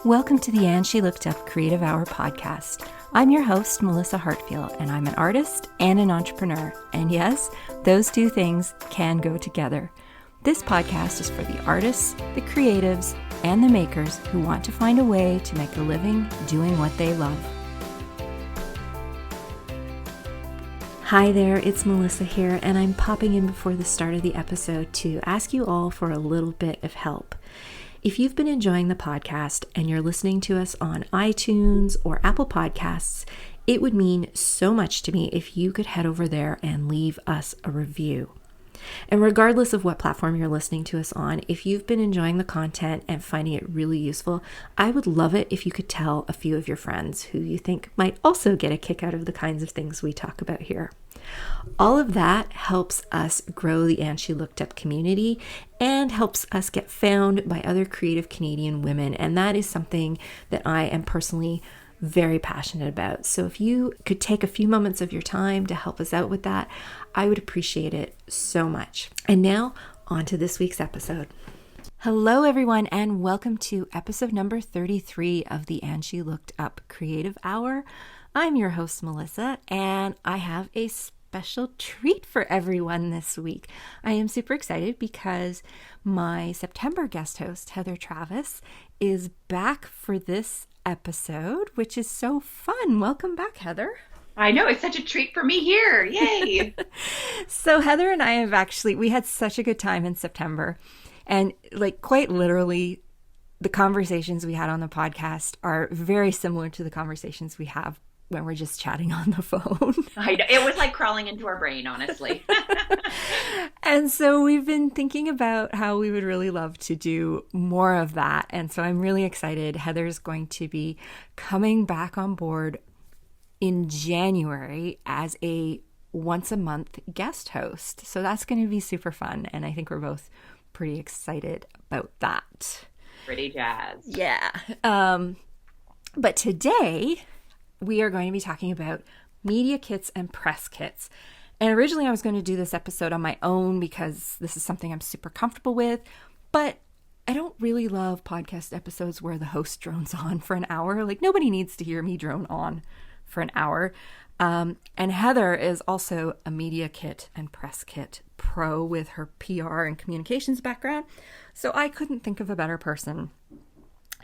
Welcome to the And She Looked Up Creative Hour podcast. I'm your host, Melissa Hartfield, and I'm an artist and an entrepreneur. And yes, those two things can go together. This podcast is for the artists, the creatives, and the makers who want to find a way to make a living doing what they love. Hi there, it's Melissa here, and I'm popping in before the start of the episode to ask you all for a little bit of help. If you've been enjoying the podcast and you're listening to us on iTunes or Apple Podcasts, it would mean so much to me if you could head over there and leave us a review. And regardless of what platform you're listening to us on, if you've been enjoying the content and finding it really useful, I would love it if you could tell a few of your friends who you think might also get a kick out of the kinds of things we talk about here. All of that helps us grow the And She Looked Up community and helps us get found by other creative Canadian women. And that is something that I am personally very passionate about. So if you could take a few moments of your time to help us out with that, I would appreciate it so much. And now on to this week's episode. Hello everyone, and welcome to episode number 33 of the And She Looked Up Creative Hour. I'm your host, Melissa, and I have a special treat for everyone this week. I am super excited because my September guest host, Heather Travis, is back for this episode, which is so fun. Welcome back, Heather. I know, it's such a treat for me here. Yay. So Heather and I we had such a good time in September, and quite literally the conversations we had on the podcast are very similar to the conversations we have when we're just chatting on the phone. I know. It was like crawling into our brain, honestly. And so we've been thinking about how we would really love to do more of that. And so I'm really excited. Heather's going to be coming back on board in January as a once a month guest host. So that's going to be super fun. And I think we're both pretty excited about that. Pretty jazzed. Yeah. But today we are going to be talking about media kits and press kits. And originally I was going to do this episode on my own because this is something I'm super comfortable with, but I don't really love podcast episodes where the host drones on for an hour. Nobody needs to hear me drone on for an hour. And Heather is also a media kit and press kit pro with her PR and communications background. So I couldn't think of a better person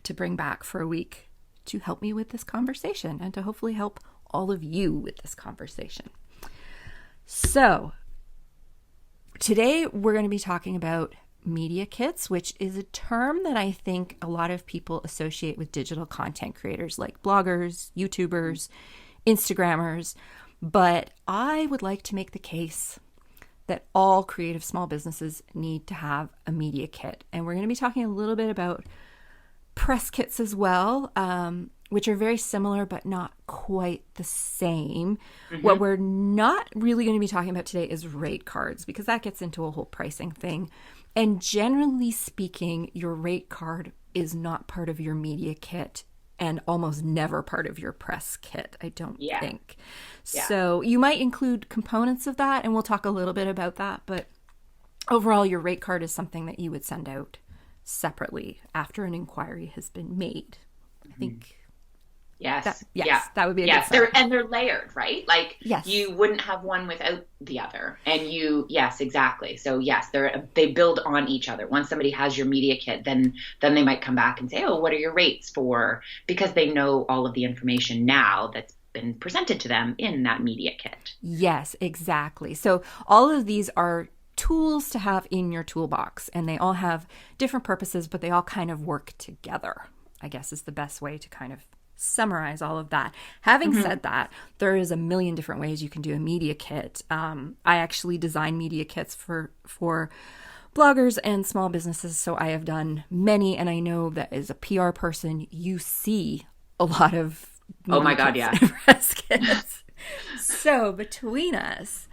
to bring back for a week to help me with this conversation and to hopefully help all of you with this conversation. So today we're going to be talking about media kits, which is a term that I think a lot of people associate with digital content creators like bloggers, YouTubers, Instagrammers. But I would like to make the case that all creative small businesses need to have a media kit. And we're going to be talking a little bit about press kits as well, which are very similar but not quite the same. Mm-hmm. What we're not really going to be talking about today is rate cards, because that gets into a whole pricing thing. And generally speaking, your rate card is not part of your media kit and almost never part of your press kit, I don't think. Yeah. So you might include components of that, and we'll talk a little bit about that. But overall, your rate card is something that you would send out separately after an inquiry has been made. I think. Yes. That would be a good start. They're layered, right? You wouldn't have one without the other. And yes, exactly. So yes, they build on each other. Once somebody has your media kit, then they might come back and say, oh, what are your rates for? Because they know all of the information now that's been presented to them in that media kit. Yes, exactly. So all of these are tools to have in your toolbox, and they all have different purposes, but they all kind of work together, I guess is the best way to kind of summarize all of that. Having said that, there is a million different ways you can do a media kit. I actually design media kits for bloggers and small businesses, so I have done many, and I know that as a PR person, you see a lot of oh my god, yeah, press kits. So between us,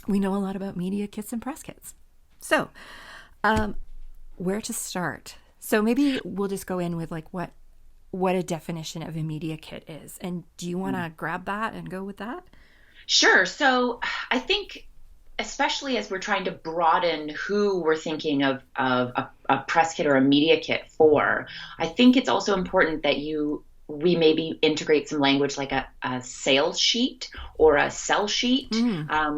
we know a lot about media kits and press kits. So, where to start? So maybe we'll just go in with what a definition of a media kit is. And do you want to grab that and go with that? Sure. So I think especially as we're trying to broaden who we're thinking of a press kit or a media kit for, I think it's also important that we maybe integrate some language like a sales sheet or a sell sheet.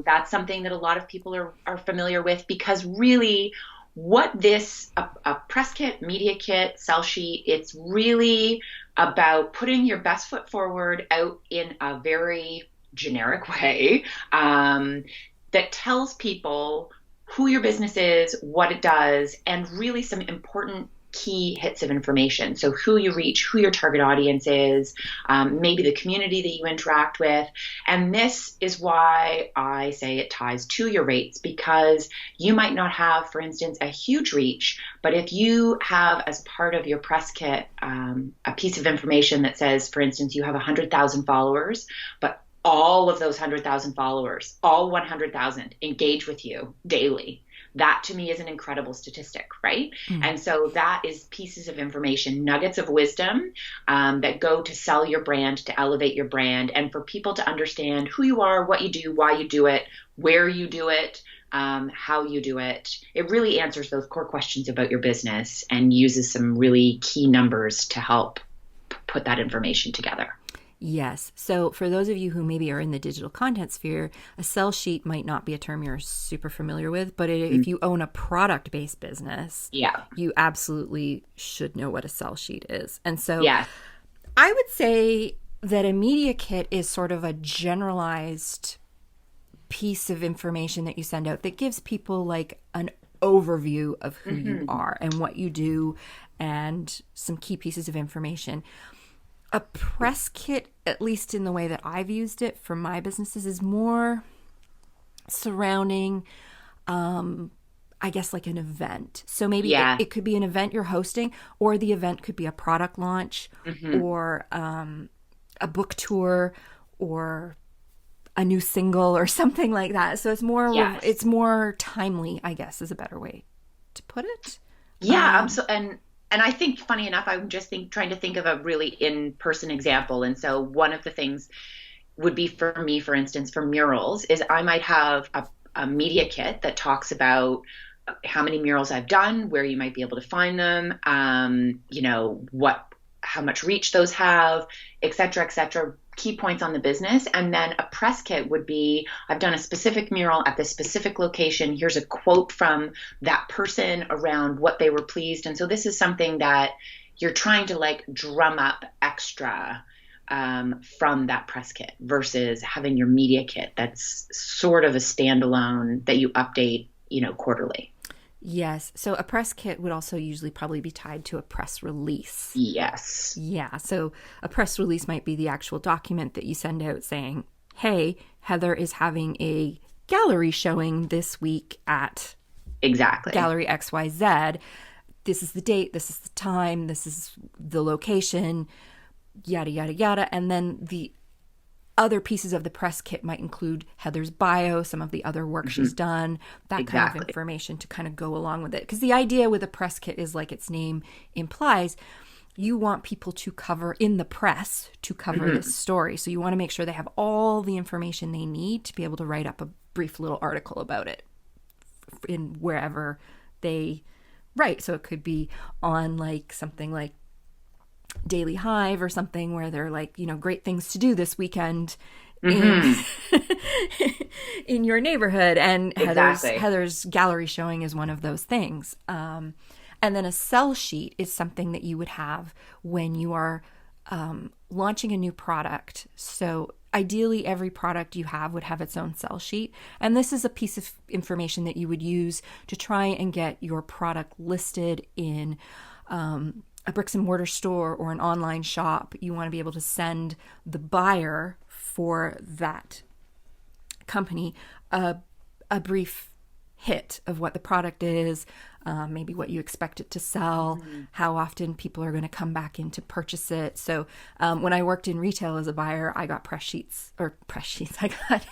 That's something that a lot of people are familiar with, because really what a press kit, media kit, sell sheet, it's really about putting your best foot forward out in a very generic way, that tells people who your business is, what it does, and really some important key hits of information. So who you reach, who your target audience is, maybe the community that you interact with. And this is why I say it ties to your rates, because you might not have, for instance, a huge reach, but if you have as part of your press kit a piece of information that says, for instance, you have 100,000 followers, but all of those 100,000 followers, all 100,000 engage with you daily. That to me is an incredible statistic, right? And so that is pieces of information, nuggets of wisdom that go to sell your brand, to elevate your brand, and for people to understand who you are, what you do, why you do it, where you do it, how you do it. It really answers those core questions about your business and uses some really key numbers to help put that information together. Yes. So for those of you who maybe are in the digital content sphere, a sell sheet might not be a term you're super familiar with, but if you own a product-based business, you absolutely should know what a sell sheet is. And so I would say that a media kit is sort of a generalized piece of information that you send out that gives people like an overview of who you are and what you do and some key pieces of information. A press kit, at least in the way that I've used it for my businesses, is more surrounding, I guess, like an event. So maybe it could be an event you're hosting, or the event could be a product launch or a book tour or a new single or something like that. So it's more timely, I guess, is a better way to put it. Yeah, absolutely. And I think, funny enough, I'm just trying to think of a really in-person example. And so one of the things would be for me, for instance, for murals, is I might have a media kit that talks about how many murals I've done, where you might be able to find them, how much reach those have, et cetera, key points on the business. And then a press kit would be, I've done a specific mural at this specific location. Here's a quote from that person around what they were pleased. And so this is something that you're trying to like drum up extra from that press kit versus having your media kit that's sort of a standalone that you update, quarterly. Yes. So a press kit would also usually probably be tied to a press release. Yes. Yeah. So a press release might be the actual document that you send out saying, hey, Heather is having a gallery showing this week at Gallery XYZ. This is the date, this is the time, this is the location, yada, yada, yada. And then the other pieces of the press kit might include Heather's bio, some of the other work she's done, that kind of information to kind of go along with it. Because the idea with a press kit is, like its name implies, you want people to cover in the press to cover this story. So you want to make sure they have all the information they need to be able to write up a brief little article about it in wherever they write. So it could be on like something like Daily Hive or something where they're like, great things to do this weekend in your neighborhood. And Heather's gallery showing is one of those things. And then a sell sheet is something that you would have when you are launching a new product. So ideally, every product you have would have its own sell sheet. And this is a piece of information that you would use to try and get your product listed in a bricks and mortar store or an online shop. You want to be able to send the buyer for that company a brief hit of what the product is, maybe what you expect it to sell, how often people are going to come back in to purchase it. So when I worked in retail as a buyer, I got I got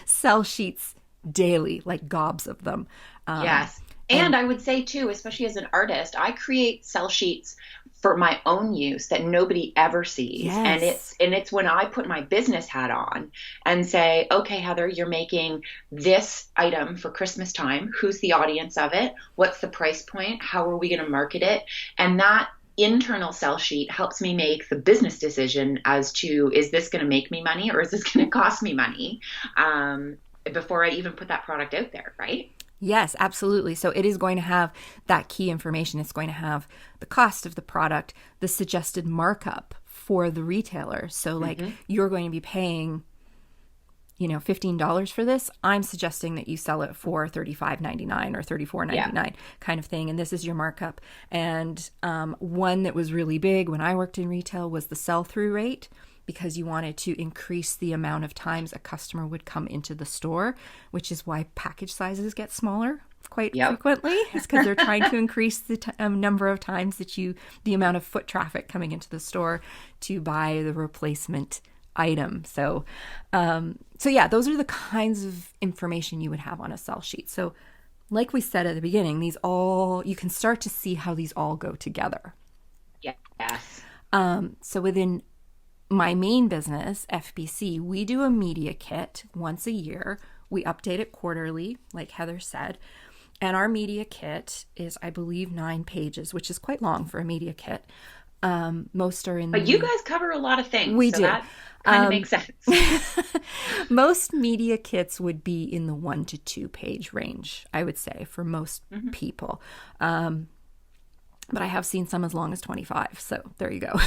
sell sheets daily, like gobs of them. Yes. And I would say too, especially as an artist, I create sell sheets for my own use that nobody ever sees. Yes. And it's when I put my business hat on and say, okay, Heather, you're making this item for Christmas time. Who's the audience of it? What's the price point? How are we going to market it? And that internal sell sheet helps me make the business decision as to, is this going to make me money or is this going to cost me money? Before I even put that product out there, right? Yes, absolutely. So it is going to have that key information. It's going to have the cost of the product, the suggested markup for the retailer. So like you're going to be paying, $15 for this. I'm suggesting that you sell it for $35.99 or $34.99 kind of thing. And this is your markup. And one that was really big when I worked in retail was the sell-through rate, because you wanted to increase the amount of times a customer would come into the store, which is why package sizes get smaller quite frequently. It's because they're trying to increase the number of times that the amount of foot traffic coming into the store to buy the replacement item. So yeah, those are the kinds of information you would have on a sell sheet. So like we said at the beginning, you can start to see how these all go together. Yes. So within my main business, FBC, we do a media kit once a year. We update it quarterly, like Heather said. And our media kit is, I believe, 9 pages, which is quite long for a media kit. Most are in. But you guys cover a lot of things. We so do. That kind of makes sense. Most media kits would be in the 1 to 2 page range, I would say, for most people. But I have seen some as long as 25. So there you go.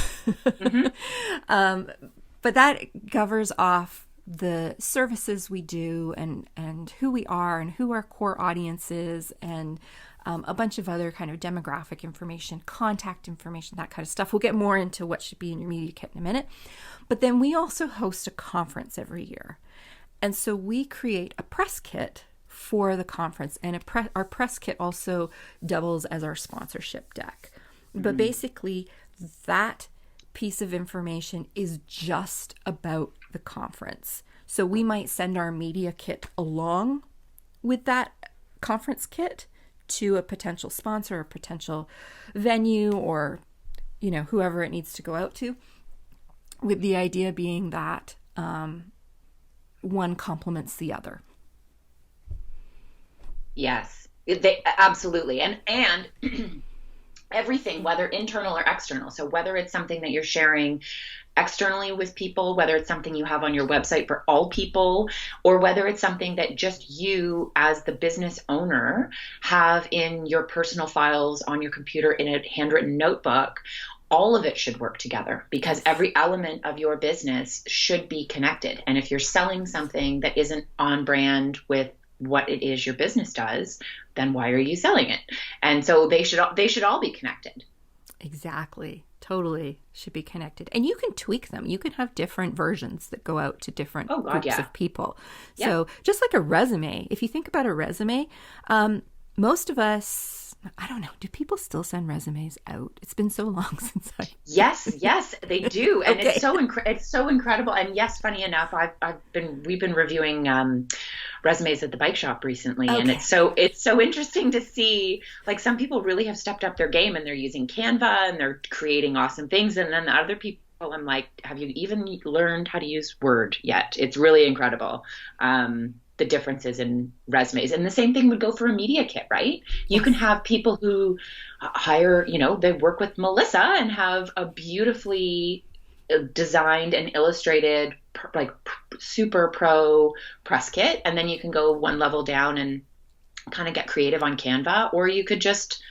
But that covers off the services we do and who we are and who our core audience is, and a bunch of other kind of demographic information, contact information, that kind of stuff. We'll get more into what should be in your media kit in a minute. But then we also host a conference every year. And so we create a press kit for the conference, and our press kit also doubles as our sponsorship deck. But basically, that piece of information is just about the conference. So we might send our media kit along with that conference kit to a potential sponsor or potential venue, or whoever it needs to go out to, with the idea being that one complements the other. Yes, absolutely. And everything, whether internal or external. So whether it's something that you're sharing externally with people, whether it's something you have on your website for all people, or whether it's something that just you as the business owner have in your personal files on your computer in a handwritten notebook, all of it should work together, because every element of your business should be connected. And if you're selling something that isn't on brand with what it is your business does, then why are you selling it? And so they should all be connected. Exactly. Totally should be connected. And you can tweak them. You can have different versions that go out to different groups of people. Yeah. So just like a resume, if you think about a resume, most of us, I don't know, do people still send resumes out? It's been so long since I... Yes, they do. And okay. It's so incredible. And yes, funny enough, we've been reviewing resumes at the bike shop recently. Okay. And it's so interesting to see, like, some people really have stepped up their game and they're using Canva and they're creating awesome things. And then the other people, I'm like, have you even learned how to use Word yet? It's really incredible. The differences in resumes. And the same thing would go for a media kit, right? You can have people who hire, they work with Melissa and have a beautifully designed and illustrated, like super pro press kit. And then you can go one level down and kind of get creative on Canva, or you could just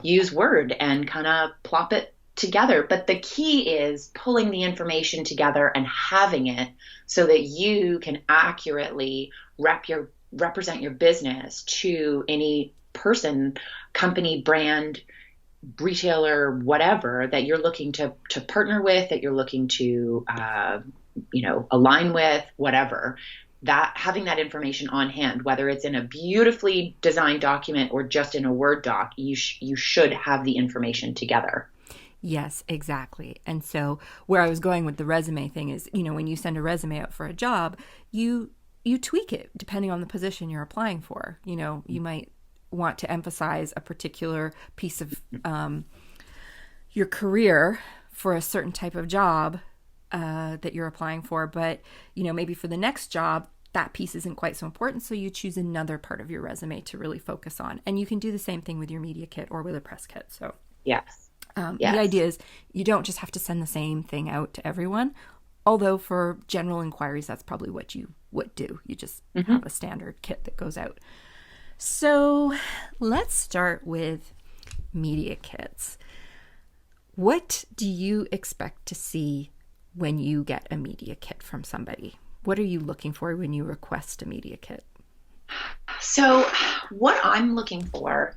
use Word and kind of plop it together. But the key is pulling the information together and having it so that you can accurately represent your business to any person, company, brand, retailer, whatever that you're looking to partner with, that you're looking to align with, whatever. That having that information on hand, whether it's in a beautifully designed document or just in a Word doc, you should have the information together. Yes, exactly. And so where I was going with the resume thing is, when you send a resume out for a job, you tweak it depending on the position you're applying for. You might want to emphasize a particular piece of, your career for a certain type of job that you're applying for, but maybe for the next job that piece isn't quite so important, so you choose another part of your resume to really focus on. And you can do the same thing with your media kit or with a press kit. So yes. The idea is you don't just have to send the same thing out to everyone, although for general inquiries that's probably what you would do. You just have a standard kit that goes out. So let's start with media kits. What do you expect to see when you get a media kit from somebody? What are you looking for when you request a media kit? So what I'm looking for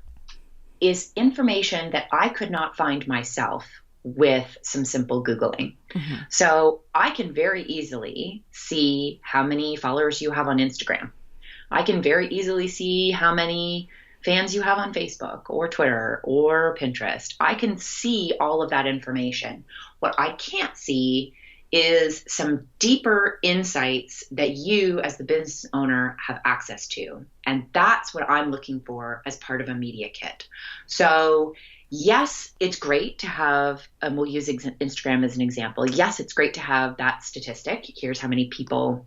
is information that I could not find myself with some simple Googling. Mm-hmm. So I can very easily see how many followers you have on Instagram. I can very easily see how many fans you have on Facebook or Twitter or Pinterest. I can see all of that information. What I can't see is some deeper insights that you as the business owner have access to. And that's what I'm looking for as part of a media kit. So yes, it's great to have, we'll use Instagram as an example. Yes, it's great to have that statistic. Here's how many people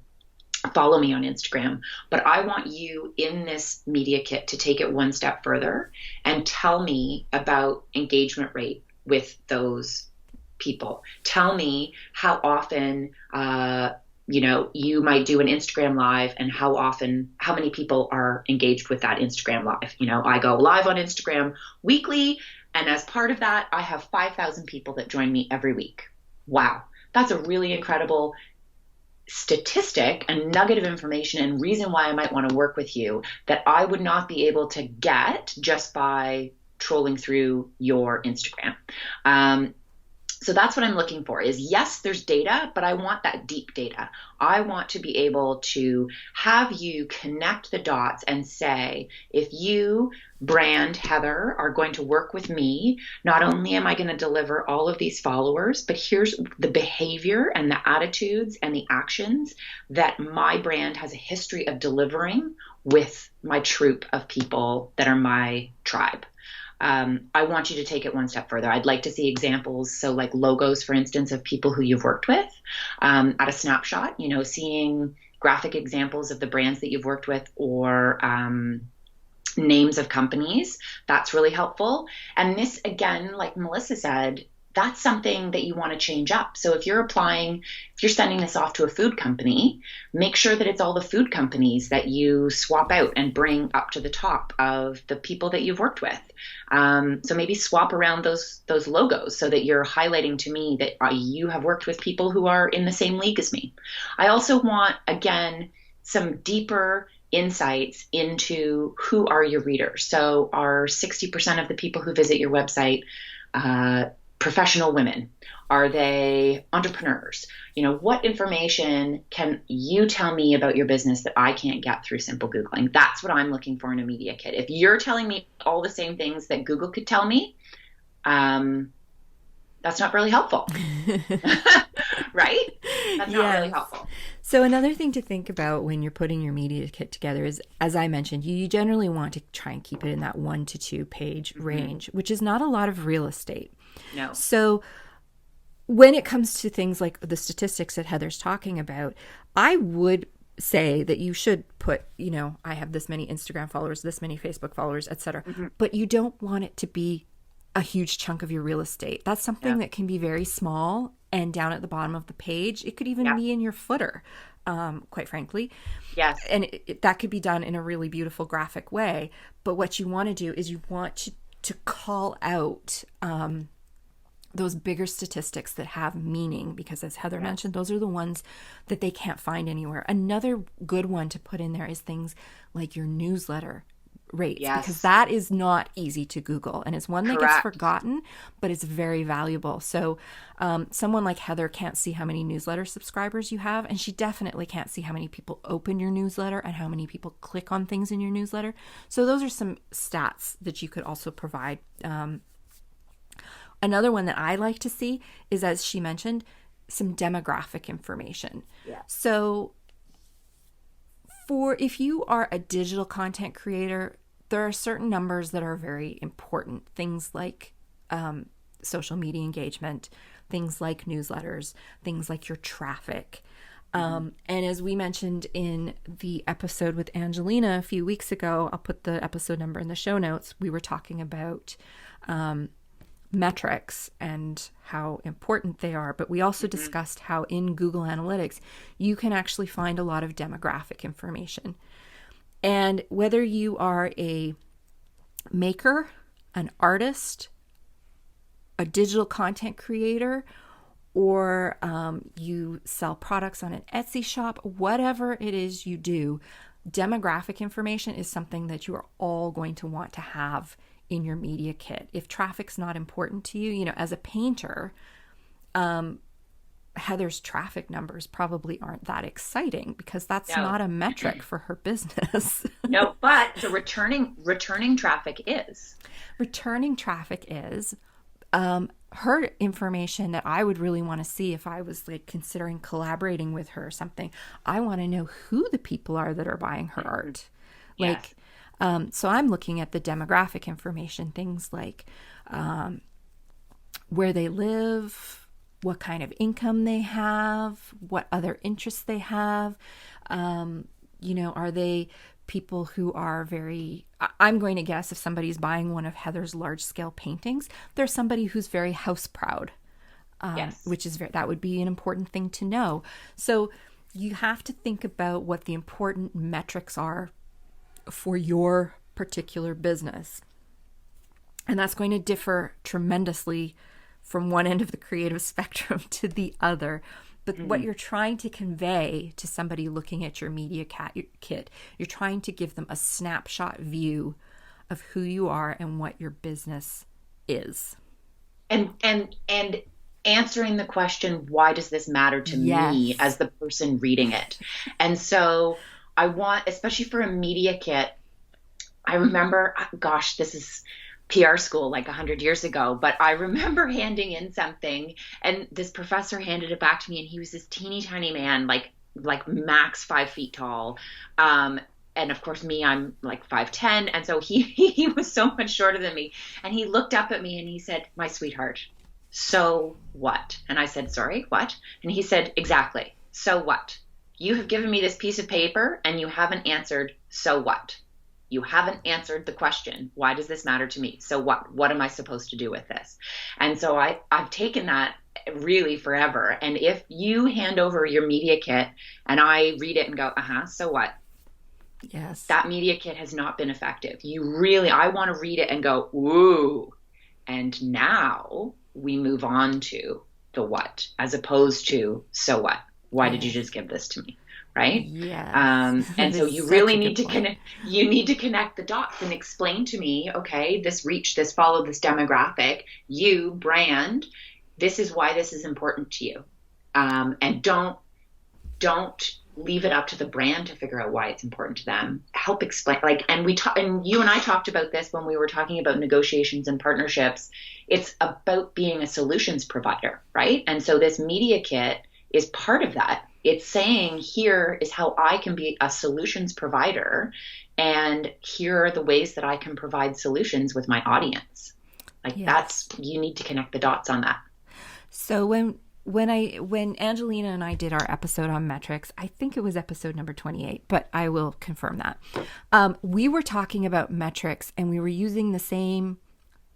follow me on Instagram. But I want you in this media kit to take it one step further and tell me about engagement rate with those people. Tell me how often, you might do an Instagram live and how many people are engaged with that Instagram live. I go live on Instagram weekly. And as part of that, I have 5,000 people that join me every week. Wow. That's a really incredible statistic and nugget of information and reason why I might want to work with you that I would not be able to get just by trolling through your Instagram. So that's what I'm looking for is, yes, there's data, but I want that deep data. I want to be able to have you connect the dots and say, if you, brand Heather, are going to work with me, not only am I going to deliver all of these followers, but here's the behavior and the attitudes and the actions that my brand has a history of delivering with my troop of people that are my tribe. I want you to take it one step further. I'd like to see examples. So like logos, for instance, of people who you've worked with at a snapshot, seeing graphic examples of the brands that you've worked with or names of companies. That's really helpful. And this, again, like Melissa said, that's something that you want to change up. So if you're sending this off to a food company, make sure that it's all the food companies that you swap out and bring up to the top of the people that you've worked with. So maybe swap around those logos so that you're highlighting to me that you have worked with people who are in the same league as me. I also want, again, some deeper insights into who are your readers. So are 60% of the people who visit your website professional women? Are they entrepreneurs? What information can you tell me about your business that I can't get through simple Googling? That's what I'm looking for in a media kit. If you're telling me all the same things that Google could tell me, that's not really helpful. Right? That's not really helpful. So another thing to think about when you're putting your media kit together is, as I mentioned, you generally want to try and keep it in that 1 to 2 page range, which is not a lot of real estate. No. So when it comes to things like the statistics that Heather's talking about, I would say that you should put, I have this many Instagram followers, this many Facebook followers, etc. Mm-hmm. But you don't want it to be a huge chunk of your real estate. That's something that can be very small and down at the bottom of the page. It could even be in your footer, quite frankly. Yes. And that could be done in a really beautiful graphic way. But what you want to do is you want to call out those bigger statistics that have meaning, because as Heather mentioned, those are the ones that they can't find anywhere. Another good one to put in there is things like your newsletter rates, because that is not easy to Google, and it's one that gets forgotten, but it's very valuable. So someone like Heather can't see how many newsletter subscribers you have, and she definitely can't see how many people open your newsletter and how many people click on things in your newsletter. So those are some stats that you could also provide. Another one that I like to see is, as she mentioned, some demographic information. Yeah. So if you are a digital content creator, there are certain numbers that are very important. Things like social media engagement, things like newsletters, things like your traffic. And as we mentioned in the episode with Angelina a few weeks ago, I'll put the episode number in the show notes. We were talking about metrics and how important they are. But we also discussed how in Google Analytics, you can actually find a lot of demographic information. And whether you are a maker, an artist, a digital content creator, or you sell products on an Etsy shop, whatever it is you do, demographic information is something that you are all going to want to have in your media kit. If traffic's not important to you, as a painter, Heather's traffic numbers probably aren't that exciting because that's not a metric for her business. No, but the returning traffic is. Returning traffic is. Her information that I would really want to see if I was like considering collaborating with her or something, I want to know who the people are that are buying her art. Like, so I'm looking at the demographic information, things like where they live, what kind of income they have, what other interests they have. Are they people who are I'm going to guess if somebody's buying one of Heather's large scale paintings, there's somebody who's very house proud, which is that would be an important thing to know. So you have to think about what the important metrics are for your particular business. And that's going to differ tremendously from one end of the creative spectrum to the other. But what you're trying to convey to somebody looking at your media kit, you're trying to give them a snapshot view of who you are and what your business is. And answering the question, why does this matter to me as the person reading it? And so I want, especially for a media kit, I remember, gosh, this is PR school like 100 years ago, but I remember handing in something and this professor handed it back to me and he was this teeny tiny man, like max 5 feet tall. And of course me, I'm like 5'10". And so he was so much shorter than me. And he looked up at me and he said, "My sweetheart, so what?" And I said, "Sorry, what?" And he said, "Exactly. So what? You have given me this piece of paper and you haven't answered, so what? You haven't answered the question, why does this matter to me? So what? What am I supposed to do with this?" And so I've taken that really forever. And if you hand over your media kit and I read it and go, so what? Yes. That media kit has not been effective. I want to read it and go, ooh. And now we move on to the what, as opposed to, so what? Why did you just give this to me? Right? Yeah. And so you really need to connect the dots and explain to me, okay, this follow this demographic, you brand, this is why this is important to you. And don't leave it up to the brand to figure out why it's important to them. Help explain, and you and I talked about this when we were talking about negotiations and partnerships. It's about being a solutions provider, right? And so this media kit is part of that. It's saying, here is how I can be a solutions provider, and here are the ways that I can provide solutions with my audience. You need to connect the dots on that. So when Angelina and I did our episode on metrics, I think it was episode number 28, but I will confirm that. We were talking about metrics and we were using the same,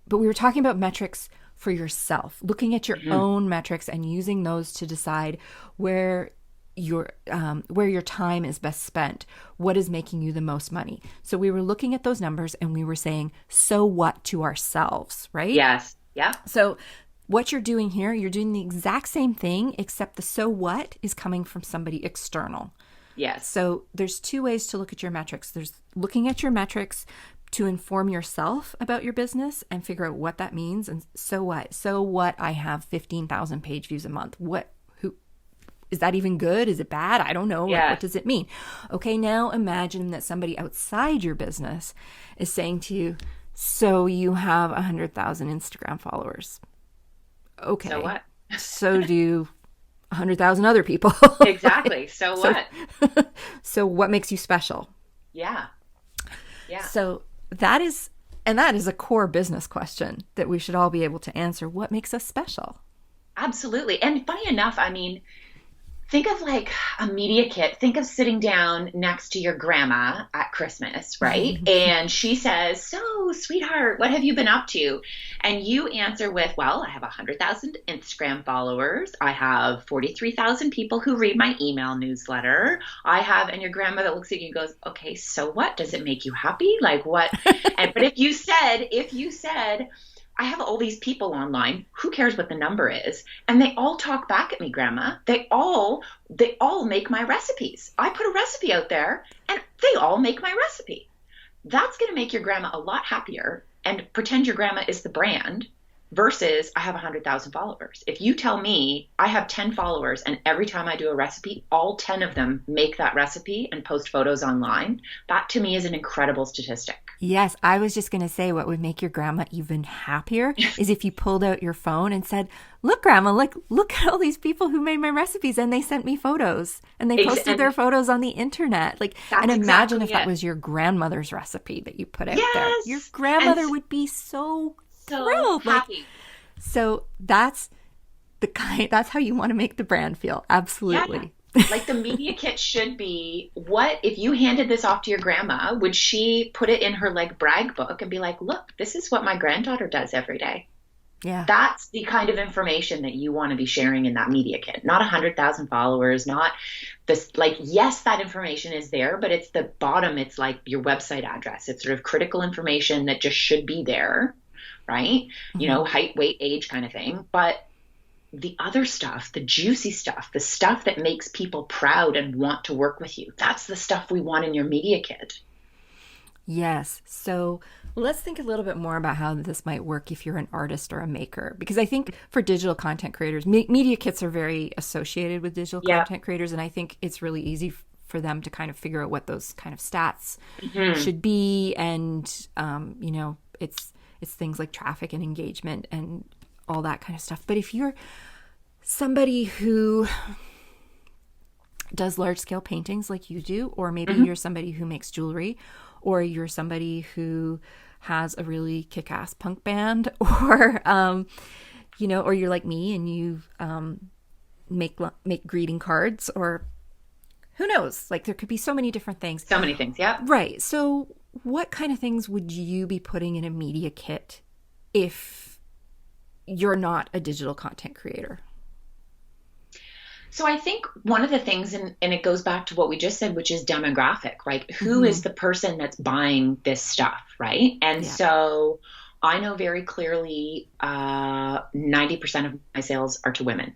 but we were talking about metrics for yourself, looking at your own metrics and using those to decide where your time is best spent, what is making you the most money. So we were looking at those numbers and we were saying, so what, to ourselves, right? Yes. Yeah. So what you're doing here, you're doing the exact same thing, except the so what is coming from somebody external. Yes. So there's two ways to look at your metrics. There's looking at your metrics to inform yourself about your business and figure out what that means. And so what? So what? I have 15,000 page views a month. Is that even good? Is it bad? I don't know. Yeah. What does it mean? Okay, now imagine that somebody outside your business is saying to you, so you have 100,000 Instagram followers. Okay. So what? So do 100,000 other people. Exactly. So what? So what makes you special? Yeah. Yeah. So that is And that is a core business question that we should all be able to answer. What makes us special? Absolutely. And funny enough, I mean, think of like a media kit. Think of sitting down next to your grandma at Christmas, right? And she says, "So, sweetheart, what have you been up to?" And you answer with, "Well, I have 100,000 Instagram followers. I have 43,000 people who read my email newsletter. I have," and your grandmother looks at you and goes, "Okay, so what? Does it make you happy? Like what?" But if you said, "I have all these people online. Who cares what the number is? And they all talk back at me, Grandma. They all make my recipes. I put a recipe out there and they all make my recipe." That's going to make your grandma a lot happier, and pretend your grandma is the brand versus I have 100,000 followers. If you tell me I have 10 followers and every time I do a recipe, all 10 of them make that recipe and post photos online, that to me is an incredible statistic. Yes, I was just going to say what would make your grandma even happier is if you pulled out your phone and said, "Look, Grandma, look at all these people who made my recipes and they sent me photos and they posted their photos on the internet." And imagine if that was your grandmother's recipe that you put out there. Your grandmother would be so thrilled. Happy. So that's how you want to make the brand feel. Absolutely. Yeah. Like the media kit should be, what if you handed this off to your grandma, would she put it in her like brag book and be like, "Look, this is what my granddaughter does every day." Yeah. That's the kind of information that you want to be sharing in that media kit. Not 100,000 followers, not this, like, yes, that information is there, but it's the bottom. It's like your website address. It's sort of critical information that just should be there, right? Mm-hmm. You know, height, weight, age kind of thing. But the other stuff, the juicy stuff, the stuff that makes people proud and want to work with you, that's the stuff we want in your media kit. Yes. So let's think a little bit more about how this might work if you're an artist or a maker, because I think for digital content creators, media kits are very associated with digital content creators. And I think it's really easy for them to kind of figure out what those kind of stats should be. And, you know, it's things like traffic and engagement and all that kind of stuff. But if you're somebody who does large scale paintings like you do, or maybe you're somebody who makes jewelry, or you're somebody who has a really kick-ass punk band, or, you know, or you're like me and you make greeting cards, or who knows, like there could be so many different things. So many things, yeah. Right. So what kind of things would you be putting in a media kit if you're not a digital content creator? So I think one of the things, and it goes back to what we just said, which is demographic, right? Who is the person that's buying this stuff, right? And so I know very clearly 90% of my sales are to women.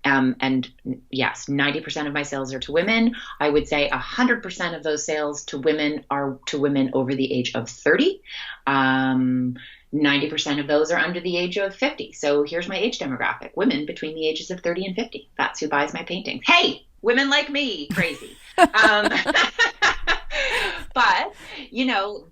And yes, 90% of my sales are to women. I would say 100% of those sales to women are to women over the age of 30. 90% of those are under the age of 50. So here's my age demographic: women between the ages of 30 and 50. That's who buys my paintings. Hey, women like me, crazy. But, you know,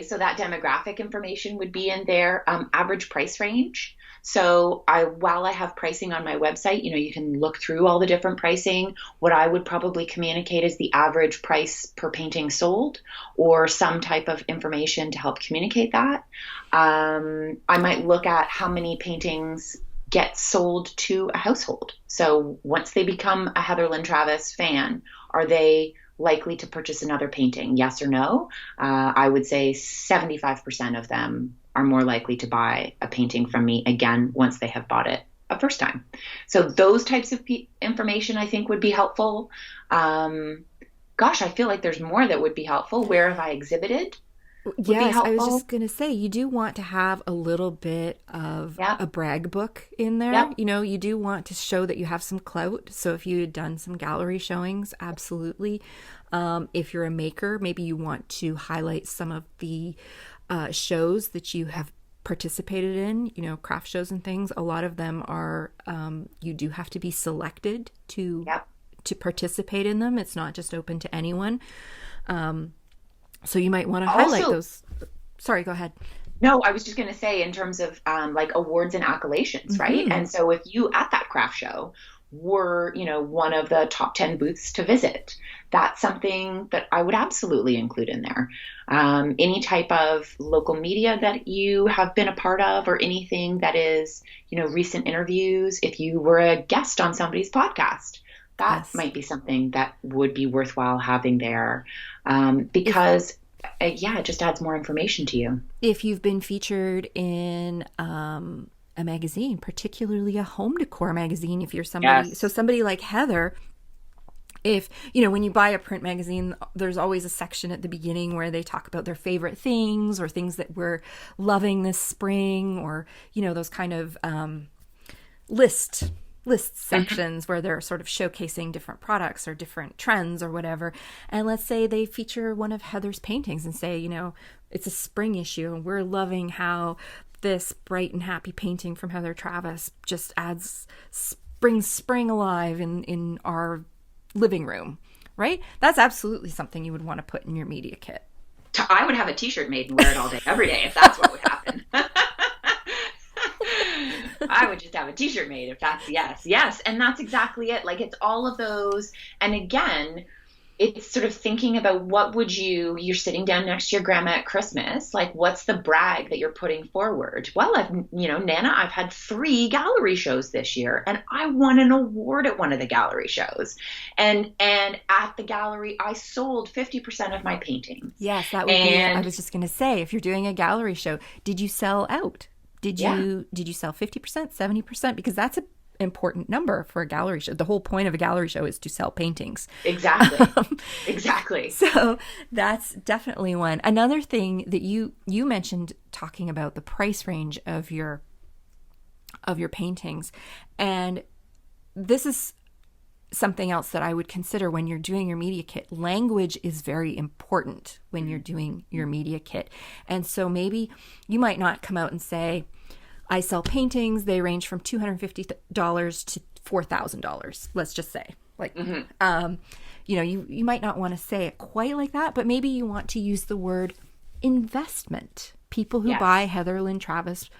so that demographic information would be in there. Average price range. So while I have pricing on my website, you know, you can look through all the different pricing. What I would probably communicate is the average price per painting sold, or some type of information to help communicate that. I might look at how many paintings get sold to a household. So once they become a Heather Lynn Travis fan, are they likely to purchase another painting? Yes or no? I would say 75% of them are more likely to buy a painting from me again once they have bought it a first time. So those types of information I think would be helpful. Gosh, I feel like there's more that would be helpful. Where have I exhibited? Yes, I was just going to say, you do want to have a little bit of a brag book in there. Yep. You know, you do want to show that you have some clout. So if you had done some gallery showings, absolutely. If you're a maker, maybe you want to highlight some of the shows that you have participated in, you know, craft shows and things. A lot of them are, you do have to be selected to participate in them. It's not just open to anyone. So you might want to highlight those. Sorry, go ahead. No, I was just going to say, in terms of like awards and accolades, right? And so if you, at that craft show, were, one of the top 10 booths to visit. That's something that I would absolutely include in there. Any type of local media that you have been a part of, or anything that is, recent interviews. If you were a guest on somebody's podcast, that might be something that would be worthwhile having there, because it just adds more information to you. If you've been featured in a magazine, particularly a home decor magazine, if you're somebody, so somebody like Heather, if, when you buy a print magazine, there's always a section at the beginning where they talk about their favorite things or things that we're loving this spring, or, those kind of list sections where they're sort of showcasing different products or different trends or whatever. And let's say they feature one of Heather's paintings and say, it's a spring issue and we're loving how this bright and happy painting from Heather Travis just adds spring alive in our living room, right? That's absolutely something you would want to put in your media kit. I would have a t-shirt made and wear it all day, every day, if that's what would happen. I would just have a t-shirt made if that's yes. And that's exactly it. Like, it's all of those. And again, it's sort of thinking about you're sitting down next to your grandma at Christmas. Like, what's the brag that you're putting forward? Well, Nana, I've had 3 gallery shows this year and I won an award at one of the gallery shows. And at the gallery, I sold 50% of my paintings. Yes, that would be, I was just going to say, if you're doing a gallery show, did you sell out? Did you sell 50%, 70%? Because that's an important number for a gallery show. The whole point of a gallery show is to sell paintings. Exactly. Exactly. So that's definitely one. Another thing that you mentioned, talking about the price range of your paintings. And this is something else that I would consider when you're doing your media kit. Language is very important when you're doing your media kit. And so maybe you might not come out and say, I sell paintings, they range from $250 to $4,000, let's just say. Like, you might not want to say it quite like that, but maybe you want to use the word investment. People who buy Heather Lynn Travis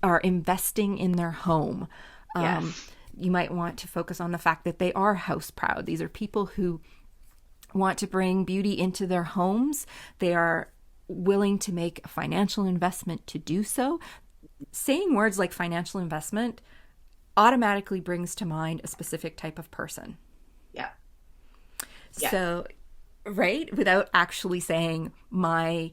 are investing in their home. You might want to focus on the fact that they are house proud. These are people who want to bring beauty into their homes. They are willing to make a financial investment to do so. Saying words like financial investment automatically brings to mind a specific type of person. Yeah. So, right? Without actually saying my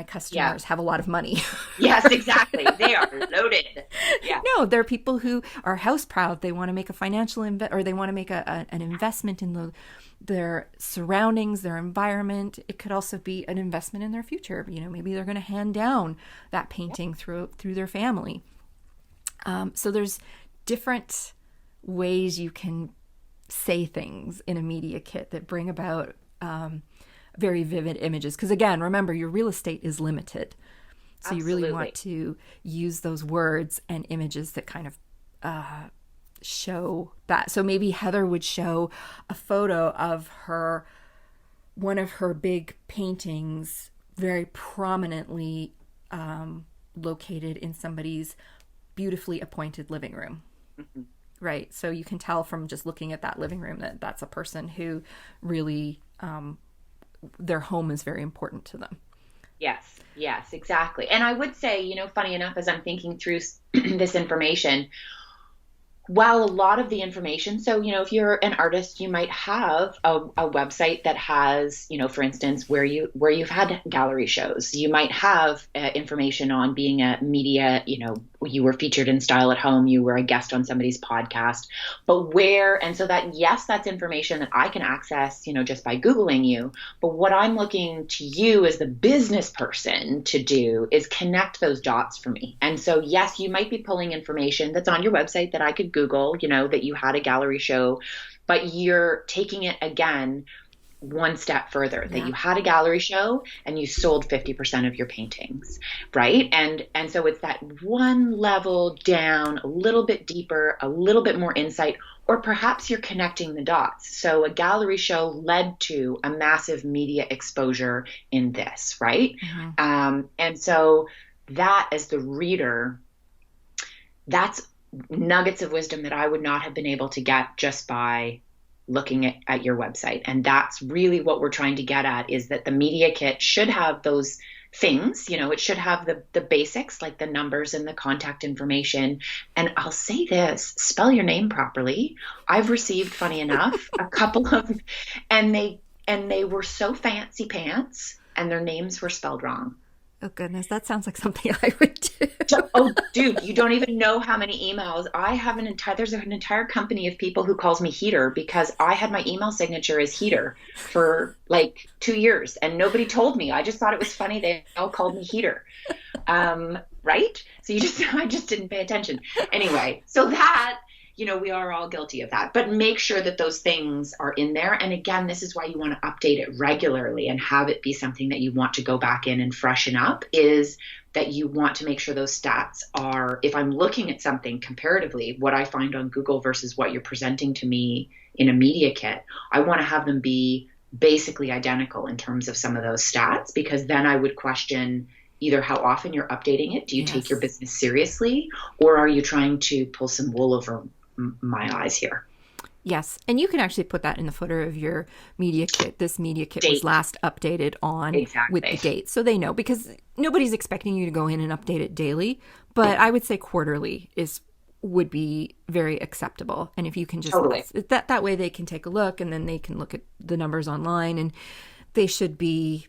customers have a lot of money. Yes, exactly. They are loaded. Yeah. No, they're people who are house proud. They want to make a financial or they want to make an investment in their surroundings, their environment. It could also be an investment in their future. Maybe they're going to hand down that painting through their family. So there's different ways you can say things in a media kit that bring about very vivid images. Because again, remember, your real estate is limited. So you really want to use those words and images that kind of show that. So maybe Heather would show a photo of one of her big paintings very prominently located in somebody's beautifully appointed living room. Mm-hmm. Right. So you can tell from just looking at that living room that that's a person who really their home is very important to them. Yes, exactly. And I would say, funny enough, as I'm thinking through this information, while a lot of the information, so, if you're an artist, you might have a website that has, for instance, where you've had gallery shows. You might have information on being a media, you were featured in Style at Home, you were a guest on somebody's podcast, but that's information that I can access, just by Googling you. But what I'm looking to you as the business person to do is connect those dots for me. And so, yes, you might be pulling information that's on your website that I could Google, that you had a gallery show, but you're taking it again one step further, that you had a gallery show and you sold 50% of your paintings, right? And so it's that one level down, a little bit deeper, a little bit more insight, or perhaps you're connecting the dots. So a gallery show led to a massive media exposure in this, right? Mm-hmm. And so that, as the reader, that's nuggets of wisdom that I would not have been able to get just by looking at your website. And that's really what we're trying to get at, is that the media kit should have those things. It should have the basics, like the numbers and the contact information. And I'll say this, spell your name properly. I've received, funny enough, a couple of, and they were so fancy pants and their names were spelled wrong. Oh goodness, that sounds like something I would do. Oh, dude, you don't even know how many emails I have. There's an entire company of people who calls me Heater because I had my email signature as Heater for like 2 years and nobody told me. I just thought it was funny. They all called me Heater. Right? So I just didn't pay attention. Anyway, so that, we are all guilty of that, but make sure that those things are in there. And again, this is why you want to update it regularly and have it be something that you want to go back in and freshen up, is that you want to make sure those stats are, if I'm looking at something comparatively, what I find on Google versus what you're presenting to me in a media kit, I want to have them be basically identical in terms of some of those stats, because then I would question either how often you're updating it. Do you take your business seriously, or are you trying to pull some wool over my eyes here? Yes. And you can actually put that in the footer of your media kit. This media kit was last updated on with the date. So they know, because nobody's expecting you to go in and update it daily. But I would say quarterly would be very acceptable. And if you can just that way they can take a look, and then they can look at the numbers online, and they should be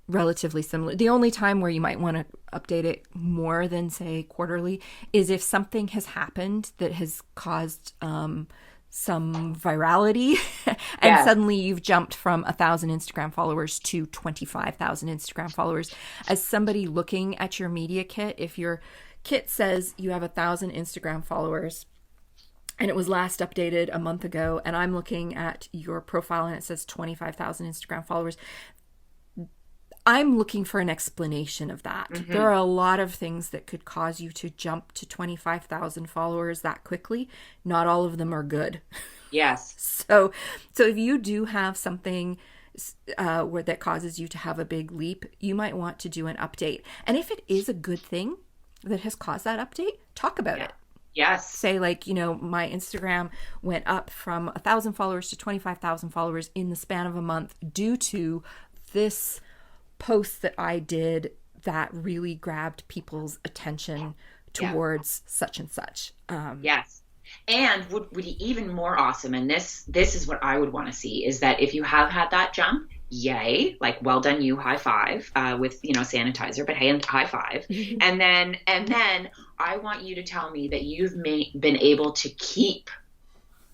relatively similar. The only time where you might want to update it more than, say, quarterly is if something has happened that has caused some virality and suddenly you've jumped from 1,000 Instagram followers to 25,000 Instagram followers. As somebody looking at your media kit, if your kit says you have 1,000 Instagram followers and it was last updated a month ago, and I'm looking at your profile and it says 25,000 Instagram followers, I'm looking for an explanation of that. Mm-hmm. There are a lot of things that could cause you to jump to 25,000 followers that quickly. Not all of them are good. Yes. So if you do have something where that causes you to have a big leap, you might want to do an update. And if it is a good thing that has caused that update, talk about it. Yes. Say, like, my Instagram went up from 1,000 followers to 25,000 followers in the span of a month due to this post that I did that really grabbed people's attention towards such and such. Yes. And would be even more awesome, and this is what I would want to see, is that if you have had that jump, yay, like, well done you, high five, with sanitizer, but hey, high five. and then I want you to tell me that you've been able to keep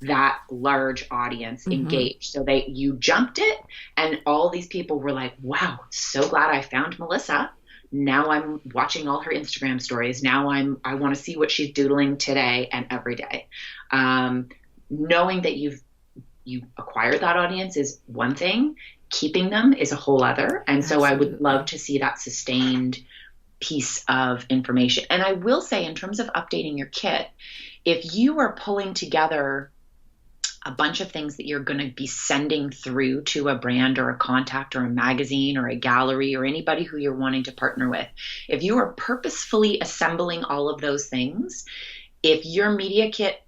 that large audience engaged, so that you jumped it and all these people were like, wow, so glad I found Melissa. Now I'm watching all her Instagram stories. Now I want to see what she's doodling today and every day. Knowing that you acquired that audience is one thing. Keeping them is a whole other. And so I would love to see that sustained piece of information. And I will say, in terms of updating your kit, if you are pulling together a bunch of things that you're going to be sending through to a brand or a contact or a magazine or a gallery or anybody who you're wanting to partner with, if you are purposefully assembling all of those things, if your media kit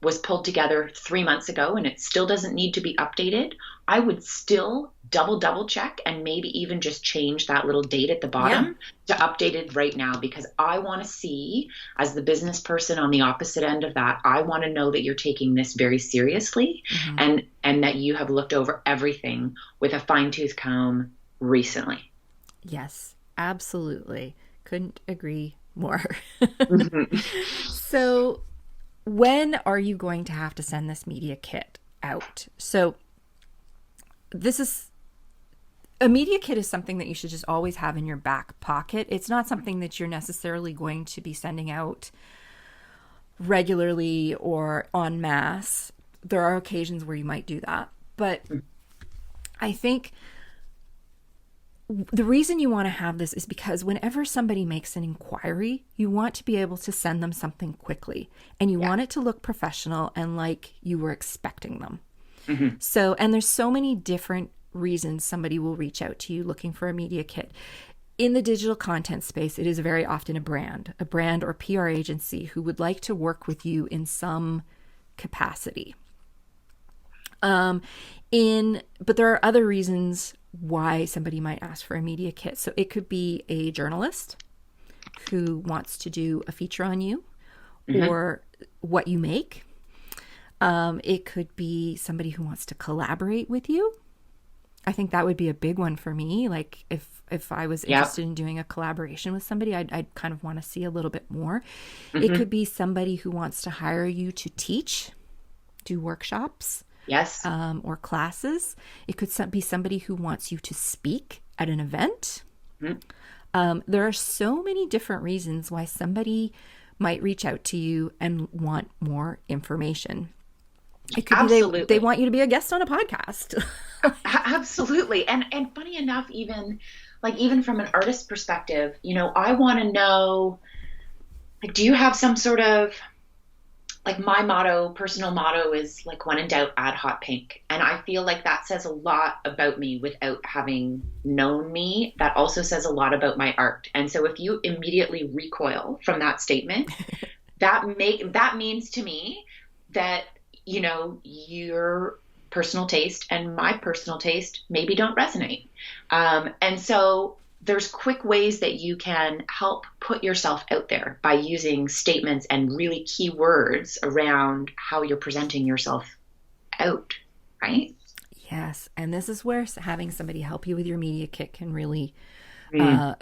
was pulled together 3 months ago and it still doesn't need to be updated, I would still double check and maybe even just change that little date at the bottom to updated right now, because I want to see, as the business person on the opposite end of that, I want to know that you're taking this very seriously, and that you have looked over everything with a fine-tooth comb recently. Yes, absolutely. Couldn't agree more. So when are you going to have to send this media kit out? So a media kit is something that you should just always have in your back pocket. It's not something that you're necessarily going to be sending out regularly or en masse. There are occasions where you might do that. But I think the reason you want to have this is because whenever somebody makes an inquiry, you want to be able to send them something quickly, and you want it to look professional and like you were expecting them. So, and there's so many different reasons somebody will reach out to you looking for a media kit. in the digital content space, it is very often a brand or PR agency who would like to work with you in some capacity. But there are other reasons why somebody might ask for a media kit. So it could be a journalist who wants to do a feature on you or what you make. It could be somebody who wants to collaborate with you. I think that would be a big one for me. Like if I was interested in doing a collaboration with somebody, I'd kind of want to see a little bit more. It could be somebody who wants to hire you to teach, do workshops. Yes. Or classes. It could be somebody who wants you to speak at an event. There are so many different reasons why somebody might reach out to you and want more information. It could be they want you to be a guest on a podcast. Absolutely. And funny enough, even from an artist perspective, I want to know, like, do you have some sort of, like, my personal motto is, like, when in doubt, add hot pink. And I feel like that says a lot about me without having known me. That also says a lot about my art. And so if you immediately recoil from that statement, that means to me that, your personal taste and my personal taste maybe don't resonate. And so there's quick ways that you can help put yourself out there by using statements and really key words around how you're presenting yourself out, right? Yes. And this is where having somebody help you with your media kit can really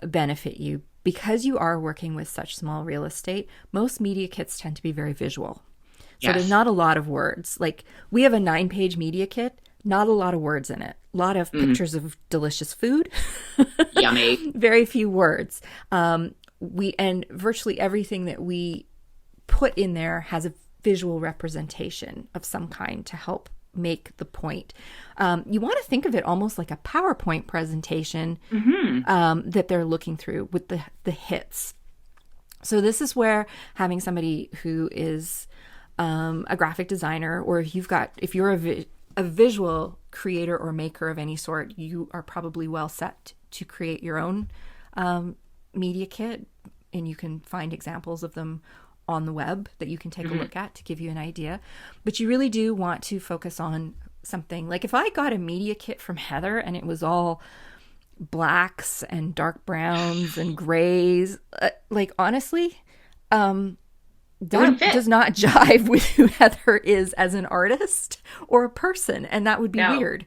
benefit you. Because you are working with such small real estate, most media kits tend to be very visual. So there's not a lot of words. Like, we have a 9-page media kit, not a lot of words in it. A lot of pictures of delicious food. Yummy. Very few words. And virtually everything that we put in there has a visual representation of some kind to help make the point. You want to think of it almost like a PowerPoint presentation that they're looking through with the hits. So this is where having somebody who is a graphic designer, or if you're a visual creator or maker of any sort, you are probably well set to create your own media kit, and you can find examples of them on the web that you can take a look at to give you an idea. But you really do want to focus on something. Like, if I got a media kit from Heather and it was all blacks and dark browns and grays, honestly, that does not jive with who Heather is as an artist or a person, and that would be weird.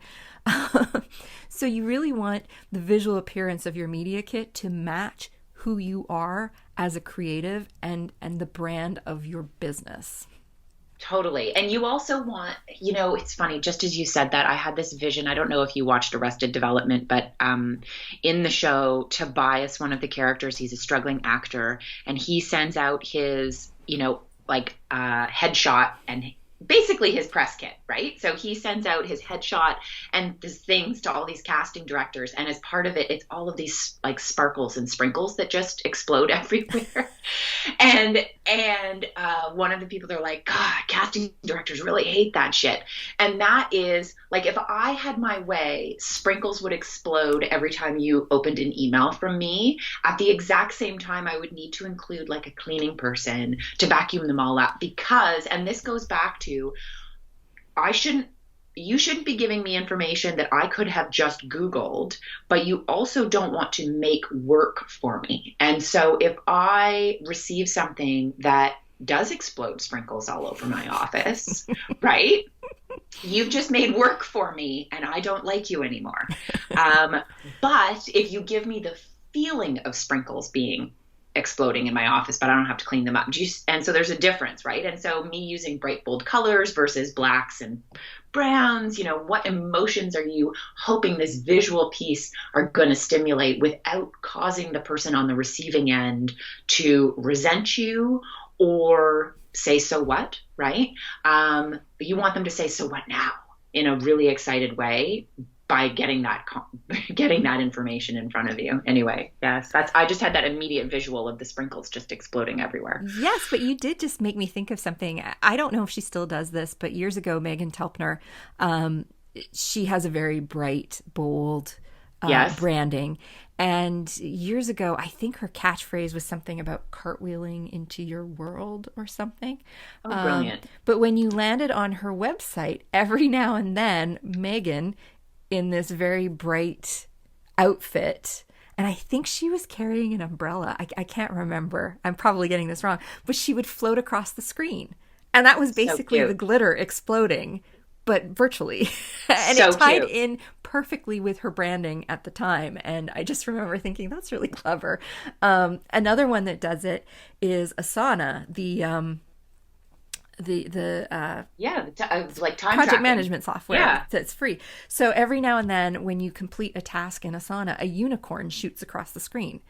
So you really want the visual appearance of your media kit to match who you are as a creative and the brand of your business. Totally. And you also want, it's funny, just as you said that, I had this vision. I don't know if you watched Arrested Development, but in the show, Tobias, one of the characters, he's a struggling actor, and he sends out his headshot and basically his press kit, right? So he sends out his headshot and these things to all these casting directors. And as part of it, it's all of these like sparkles and sprinkles that just explode everywhere. And one of the people, they're like, God, casting directors really hate that shit. And that is like, if I had my way, sprinkles would explode every time you opened an email from me. At the exact same time, I would need to include like a cleaning person to vacuum them all up, because, and this goes back to, you shouldn't be giving me information that I could have just Googled, but you also don't want to make work for me. And so if I receive something that does explode sprinkles all over my office, right? You've just made work for me and I don't like you anymore. But if you give me the feeling of sprinkles being exploding in my office, but I don't have to clean them up. And so there's a difference, right? And so me using bright, bold colors versus blacks and browns, what emotions are you hoping this visual piece are going to stimulate without causing the person on the receiving end to resent you or say, so what, right? You want them to say, so what now, in a really excited way, by getting that information in front of you. Anyway, yes, I just had that immediate visual of the sprinkles just exploding everywhere. Yes, but you did just make me think of something. I don't know if she still does this, but years ago, Megan Telpner, she has a very bright, bold branding. And years ago, I think her catchphrase was something about cartwheeling into your world or something. Oh, brilliant. But when you landed on her website, every now and then, Megan, in this very bright outfit, and I think she was carrying an umbrella. I can't remember. I'm probably getting this wrong. But she would float across the screen. And that was basically the glitter exploding, but virtually. And it tied in perfectly with her branding at the time. And I just remember thinking, that's really clever. Another one that does it is Asana, like time project tracking. Management software that's free. So every now and then when you complete a task in Asana, a unicorn shoots across the screen,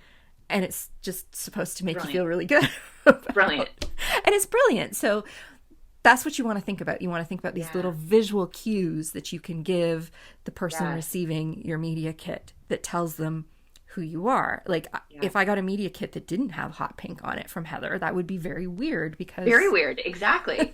and it's just supposed to make you feel really good. Brilliant. And it's brilliant. So that's what you want to think about. You want to think about these little visual cues that you can give the person receiving your media kit that tells them who you are. Like if I got a media kit that didn't have hot pink on it from Heather, that would be very weird because... Very weird. Exactly.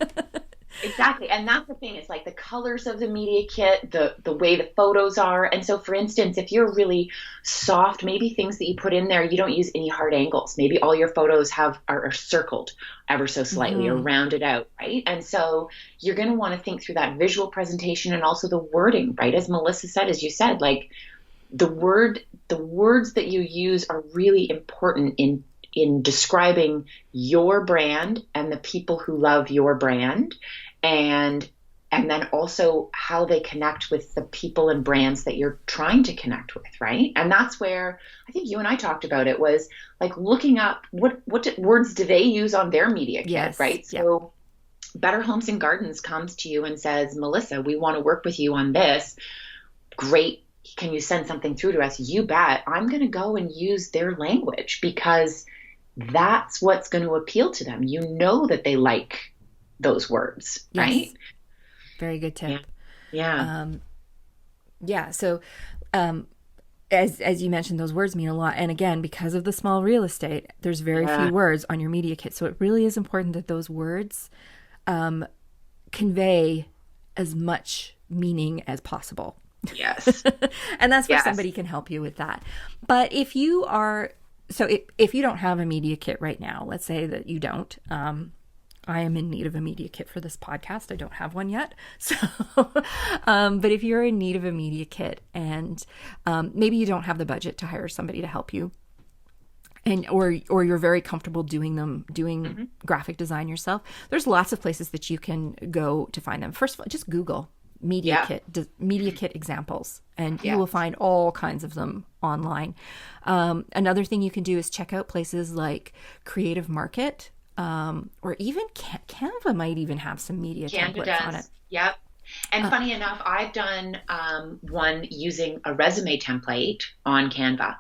Exactly. And that's the thing. It's like the colors of the media kit, the way the photos are. And so, for instance, if you're really soft, maybe things that you put in there, you don't use any hard angles. Maybe all your photos are circled ever so slightly or rounded out, right? And so you're going to want to think through that visual presentation and also the wording, right? As Melissa said, as you said, like the words that you use are really important in describing your brand and the people who love your brand, and then also how they connect with the people and brands that you're trying to connect with, right? And that's where I think you and I talked about it, was like looking up what words do they use on their media kit, right? So Better Homes and Gardens comes to you and says, Melissa, we want to work with you on this. Great. Can you send something through to us? You bet. I'm going to go and use their language because that's what's going to appeal to them. You know that they like those words, right? Very good tip. Yeah. So, as you mentioned, those words mean a lot. And again, because of the small real estate, there's very few words on your media kit. So it really is important that those words convey as much meaning as possible. Yes. And that's where somebody can help you with that. But if you are... So if you don't have a media kit right now, let's say that you don't, I am in need of a media kit for this podcast. I don't have one yet. So, but if you're in need of a media kit and maybe you don't have the budget to hire somebody to help you, and or you're very comfortable doing graphic design yourself, there's lots of places that you can go to find them. First of all, just Google media kit examples, and you will find all kinds of them online. Another thing you can do is check out places like Creative Market, or even Canva might even have some media templates on it. Yep. And funny enough, I've done one using a resume template on Canva.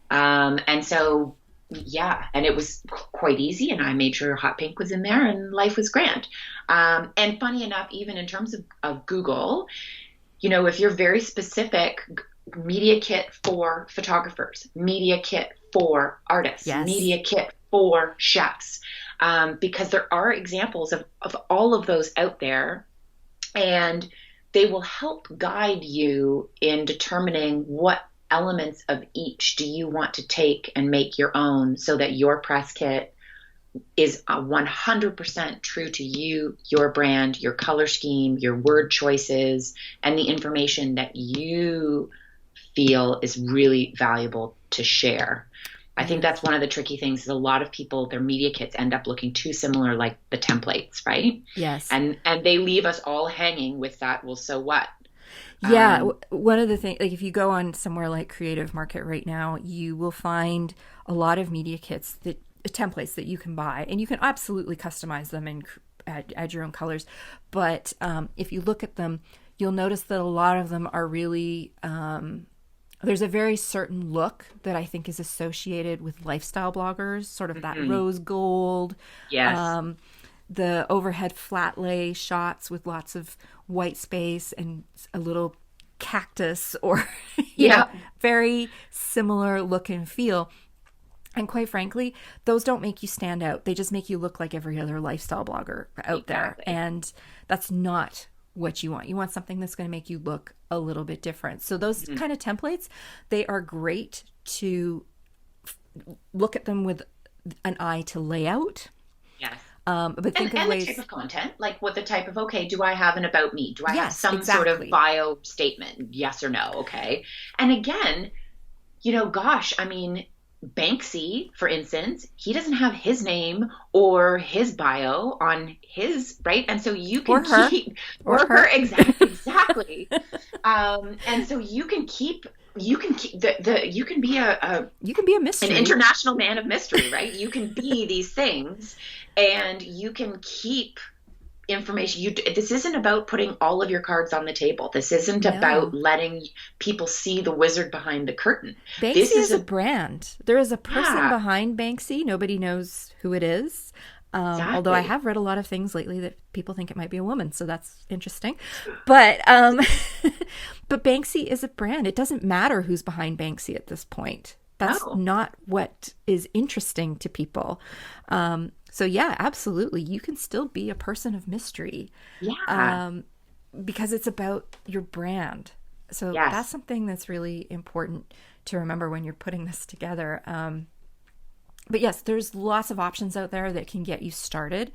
And so, and it was quite easy, and I made sure hot pink was in there and life was grand. And funny enough, even in terms of Google, you know, if you're very specific, media kit for photographers, media kit for artists, media kit for chefs, because there are examples of all of those out there, and they will help guide you in determining what elements of each do you want to take and make your own, so that your press kit is 100% true to you, your brand, your color scheme, your word choices, and the information that you feel is really valuable to share. I think that's one of the tricky things, is a lot of people, their media kits end up looking too similar, like the templates, right? Yes. And they leave us all hanging with that, well, so what? Yeah. One of the things, like if you go on somewhere like Creative Market right now, you will find a lot of media kits, templates that you can buy, and you can absolutely customize them and add your own colors. But if you look at them, you'll notice that a lot of them are really, there's a very certain look that I think is associated with lifestyle bloggers, sort of that rose gold. Yes. The overhead flat lay shots with lots of white space and a little cactus, or you know, very similar look and feel. And quite frankly, those don't make you stand out. They just make you look like every other lifestyle blogger out there. And that's not what you want. You want something that's going to make you look a little bit different. So those kind of templates, they are great to look at them with an eye to layout. Yes. But think of ways... the type of content, like what the type of, okay, do I have an about me? Do I have some sort of bio statement? Yes or no? Okay. And again, gosh, I mean, Banksy, for instance, he doesn't have his name or his bio on his, right? And so you can or her. Exactly. And so you can be a mystery, an international man of mystery, right? You can be these things, and you can keep information. This isn't about putting all of your cards on the table. This isn't about letting people see the wizard behind the curtain. Banksy is a brand. There is a person behind Banksy. Nobody knows who it is. Although I have read a lot of things lately that people think it might be a woman, so that's interesting. But but Banksy is a brand. It doesn't matter who's behind Banksy at this point. That's not what is interesting to people. So yeah, absolutely. You can still be a person of mystery. Yeah. Because it's about your brand. So that's something that's really important to remember when you're putting this together. But yes, there's lots of options out there that can get you started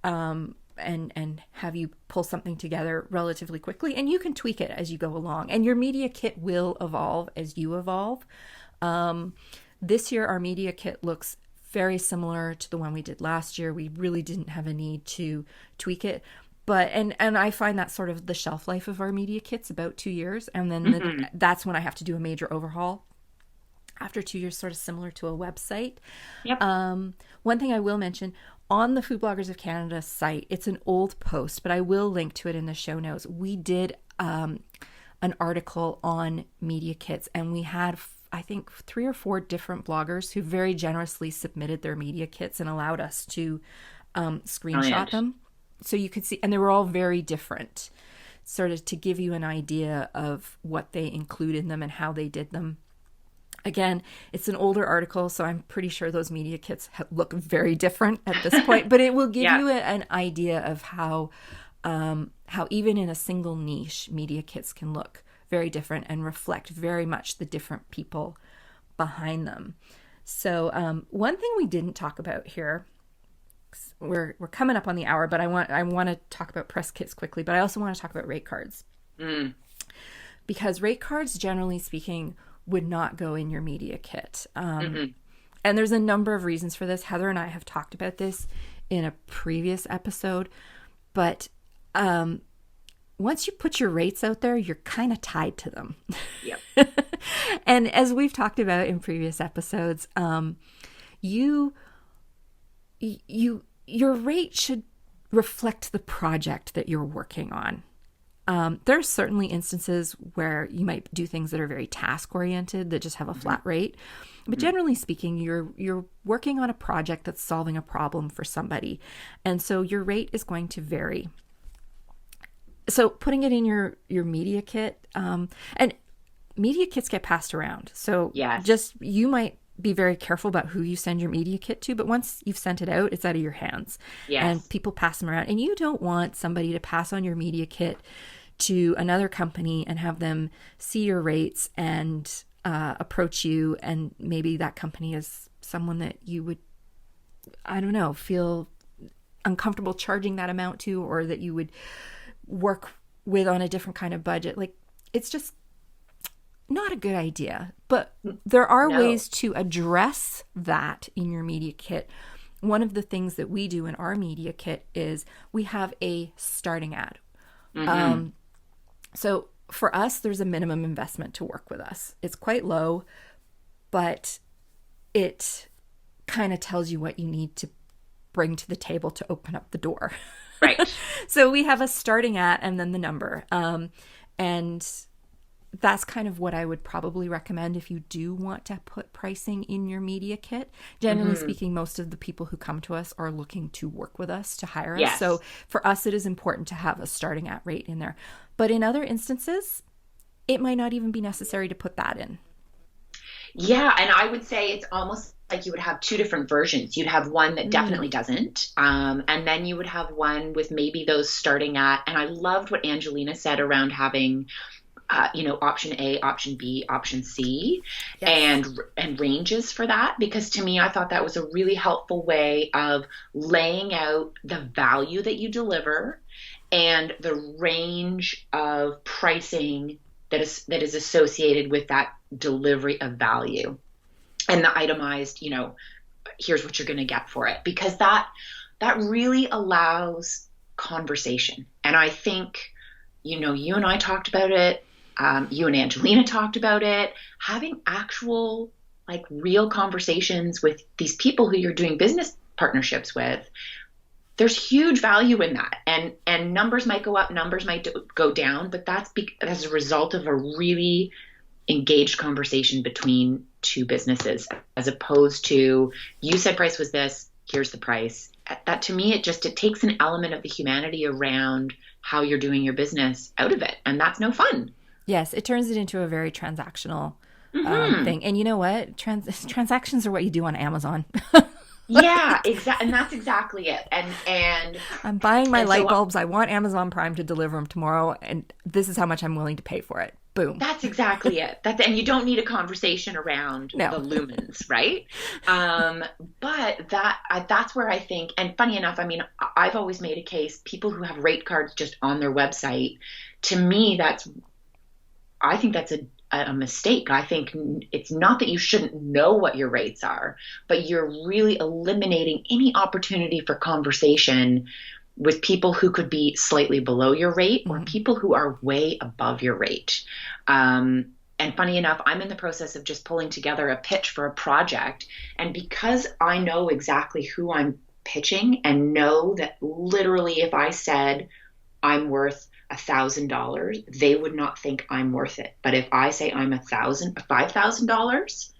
and have you pull something together relatively quickly. And you can tweak it as you go along. And your media kit will evolve as you evolve. This year, our media kit looks very similar to the one we did last year. We really didn't have a need to tweak it. But and I find that sort of the shelf life of our media kit's about 2 years. And then that's when I have to do a major overhaul. After 2 years, sort of similar to a website. Yep. One thing I will mention, on the Food Bloggers of Canada site, it's an old post, but I will link to it in the show notes. We did an article on media kits, and we had, I think, 3 or 4 different bloggers who very generously submitted their media kits and allowed us to screenshot them. So you could see, and they were all very different, sort of to give you an idea of what they include in them and how they did them. Again, it's an older article, so I'm pretty sure those media kits look very different at this point, but it will give you an idea of how even in a single niche, media kits can look very different and reflect very much the different people behind them. So one thing we didn't talk about here, we're coming up on the hour, but I want to talk about press kits quickly, but I also want to talk about rate cards. Because rate cards, generally speaking, would not go in your media kit. And there's a number of reasons for this. Heather and I have talked about this in a previous episode, but once you put your rates out there, you're kind of tied to them. Yep. And as we've talked about in previous episodes, your rate should reflect the project that you're working on. There are certainly instances where you might do things that are very task-oriented that just have a flat rate. But generally speaking, you're working on a project that's solving a problem for somebody. And so your rate is going to vary. So putting it in your media kit, and media kits get passed around. So you might be very careful about who you send your media kit to, but once you've sent it out, it's out of your hands. And people pass them around. And you don't want somebody to pass on your media kit to another company and have them see your rates and approach you, and maybe that company is someone that you would, I don't know, feel uncomfortable charging that amount to, or that you would work with on a different kind of budget. Like, it's just not a good idea. But there are ways to address that in your media kit. One of the things that we do in our media kit is we have a starting ad. So for us, there's a minimum investment to work with us. It's quite low, but it kind of tells you what you need to bring to the table to open up the door. Right. So we have a starting at and then the number. And that's kind of what I would probably recommend if you do want to put pricing in your media kit. Generally speaking, most of the people who come to us are looking to work with us, to hire us. So for us, it is important to have a starting at rate in there. But in other instances, it might not even be necessary to put that in. Yeah, and I would say it's almost like you would have two different versions. You'd have one that definitely doesn't. And then you would have one with maybe those starting at, and I loved what Angelina said around having, option A, option B, option C, yes. and ranges for that. Because to me, I thought that was a really helpful way of laying out the value that you deliver and the range of pricing that is associated with that delivery of value, and the itemized, here's what you're going to get for it, because that really allows conversation. And I think, you and I talked about it. You and Angelina talked about it, having actual, like, real conversations with these people who you're doing business partnerships with. There's huge value in that. And numbers might go up, numbers might go down, but that's as a result of a really engaged conversation between two businesses, as opposed to, you said price was this, here's the price. That, to me, it takes an element of the humanity around how you're doing your business out of it. And that's no fun. Yes, it turns it into a very transactional thing. And you know what? Transactions are what you do on Amazon. Yeah, exactly. And that's exactly it. And I'm buying my light bulbs. I want Amazon Prime to deliver them tomorrow. And this is how much I'm willing to pay for it. Boom. That's exactly it. And you don't need a conversation around the lumens, right? But that's where I think, and funny enough, I mean, I've always made a case, people who have rate cards just on their website, to me, I think that's a mistake. I think it's not that you shouldn't know what your rates are, but you're really eliminating any opportunity for conversation with people who could be slightly below your rate or people who are way above your rate. And funny enough, I'm in the process of just pulling together a pitch for a project. And because I know exactly who I'm pitching and know that literally if I said I'm worth $1,000, they would not think I'm worth it. But if I say I'm $5,000,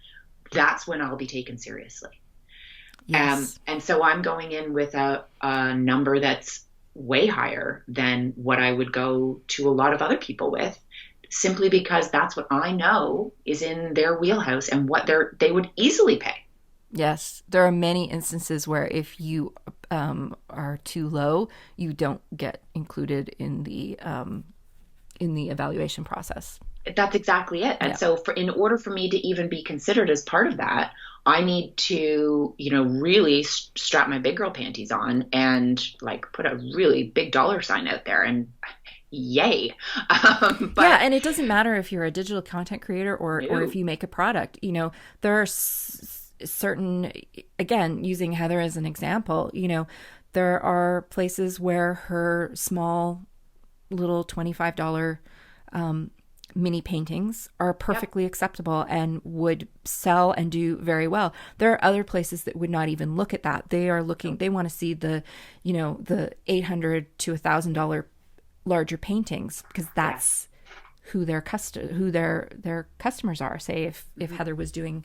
that's when I'll be taken seriously. Yes. And so I'm going in with a number that's way higher than what I would go to a lot of other people with, simply because that's what I know is in their wheelhouse and what they would easily pay. Yes, there are many instances where if you are too low, you don't get included in the evaluation process. That's exactly it. And so in order for me to even be considered as part of that, I need to, really strap my big girl panties on and like put a really big dollar sign out there, and yay. And it doesn't matter if you're a digital content creator or if you make a product. There are certain, again, using Heather as an example, there are places where her small little $25 mini paintings are perfectly acceptable and would sell and do very well. There are other places that would not even look at that. They want to see the $800 to $1,000 larger paintings, because that's who their customers are. Say if Heather was doing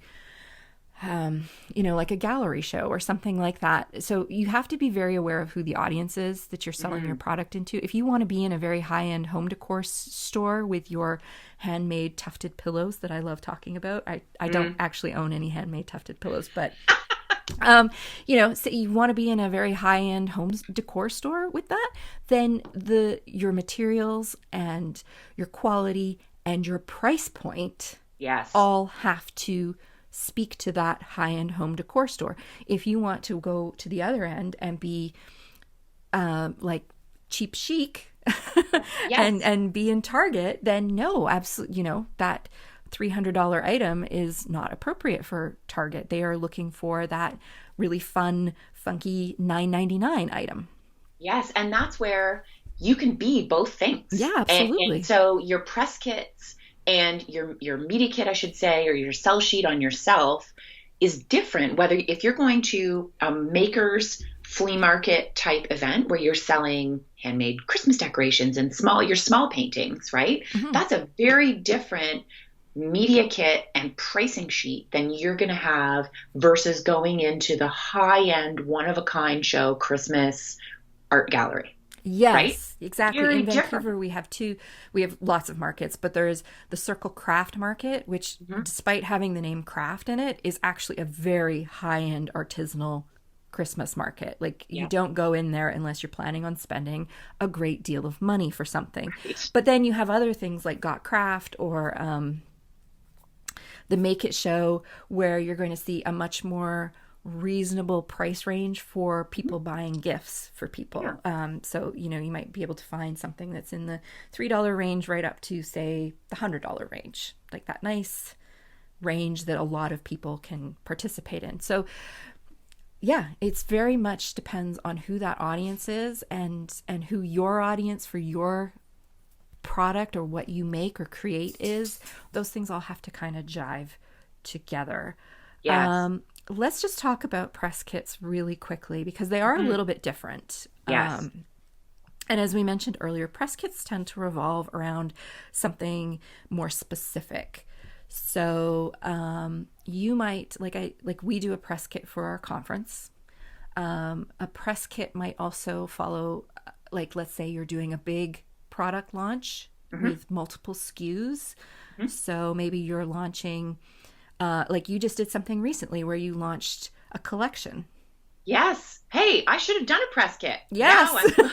like a gallery show or something like that. So you have to be very aware of who the audience is that you're selling your product into. If you want to be in a very high-end home decor store with your handmade tufted pillows that I love talking about, I don't actually own any handmade tufted pillows, but so you want to be in a very high-end home decor store with that, then your materials and your quality and your price point all have to speak to that high-end home decor store. If you want to go to the other end and be like cheap chic and be in Target, then no, absolutely, that $300 item is not appropriate for Target. They are looking for that really fun, funky $9.99 item. Yes, and that's where you can be both things. Yeah, absolutely. And so your press kits and your media kit, I should say, or your sell sheet on yourself is different. Whether if you're going to a maker's flea market type event where you're selling handmade Christmas decorations and your small paintings, right? Mm-hmm. That's a very different media kit and pricing sheet than you're going to have versus going into the high end, one of a kind show Christmas art gallery. Yes, right? exactly. Very In different. Vancouver, we have lots of markets, but there's the Circle Craft Market, which, Mhm. despite having the name craft in it, is actually a very high-end artisanal Christmas market. Like, you Yeah. don't go in there unless you're planning on spending a great deal of money for something. Right. But then you have other things like Got Craft or the Make It Show, where you're going to see a much more reasonable price range for people buying gifts for Yeah. people. So, you might be able to find something that's in the $3 range right up to, say, the $100 range, like that nice range that a lot of people can participate in. So, yeah, it's very much depends on who that audience is and who your audience for your product or what you make or create is. Those things all have to kind of jive together. Yes. Let's just talk about press kits really quickly because they are a Mhm. little bit different. Yes. And as we mentioned earlier, press kits tend to revolve around something more specific. So you might like we do a press kit for our conference. A press kit might also follow, like, let's say you're doing a big product launch Mhm. with multiple SKUs. Mhm. So maybe you're launching, like you just did something recently where you launched a collection. Yes. Hey, I should have done a press kit. Yes. Now I'm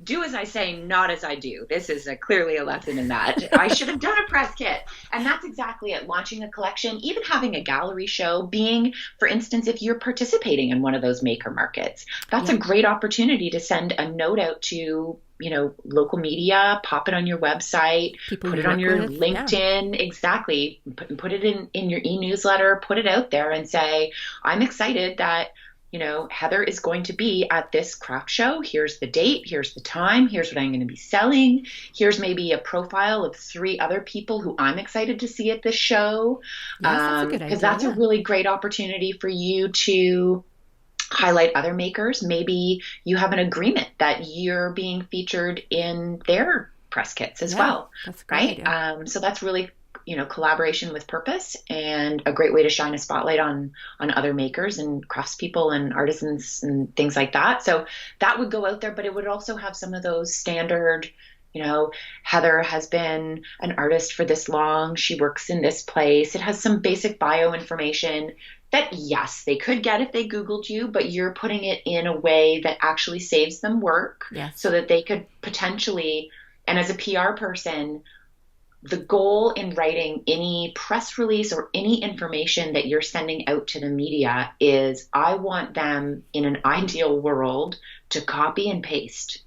do as I say, not as I do. This is clearly a lesson in that. I should have done a press kit. And that's exactly it. Launching a collection, even having a gallery show, being, for instance, if you're participating in one of those maker markets, that's a Yeah. great opportunity to send a note out to, local media, pop it on your website, People put you it on work your with. Yeah. LinkedIn, exactly. Put it in your e-newsletter, put it out there and say, I'm excited that Heather is going to be at this craft show. Here's the date. Here's the time. Here's what I'm going to be selling. Here's maybe a profile of 3 other people who I'm excited to see at this show. Yes, that's a good Because idea. that's a Yeah. really great opportunity for you to highlight other makers. Maybe you have an agreement that you're being featured in their press kits as Yeah, well, that's a great right? idea. So that's really collaboration with purpose and a great way to shine a spotlight on other makers and craftspeople and artisans and things like that. So that would go out there, but it would also have some of those standard, Heather has been an artist for this long. She works in this place. It has some basic bio information that, yes, they could get if they Googled you, but you're putting it in a way that actually saves them work Yes. so that they could potentially, and as a PR person, the goal in writing any press release or any information that you're sending out to the media is I want them in an ideal world to copy and paste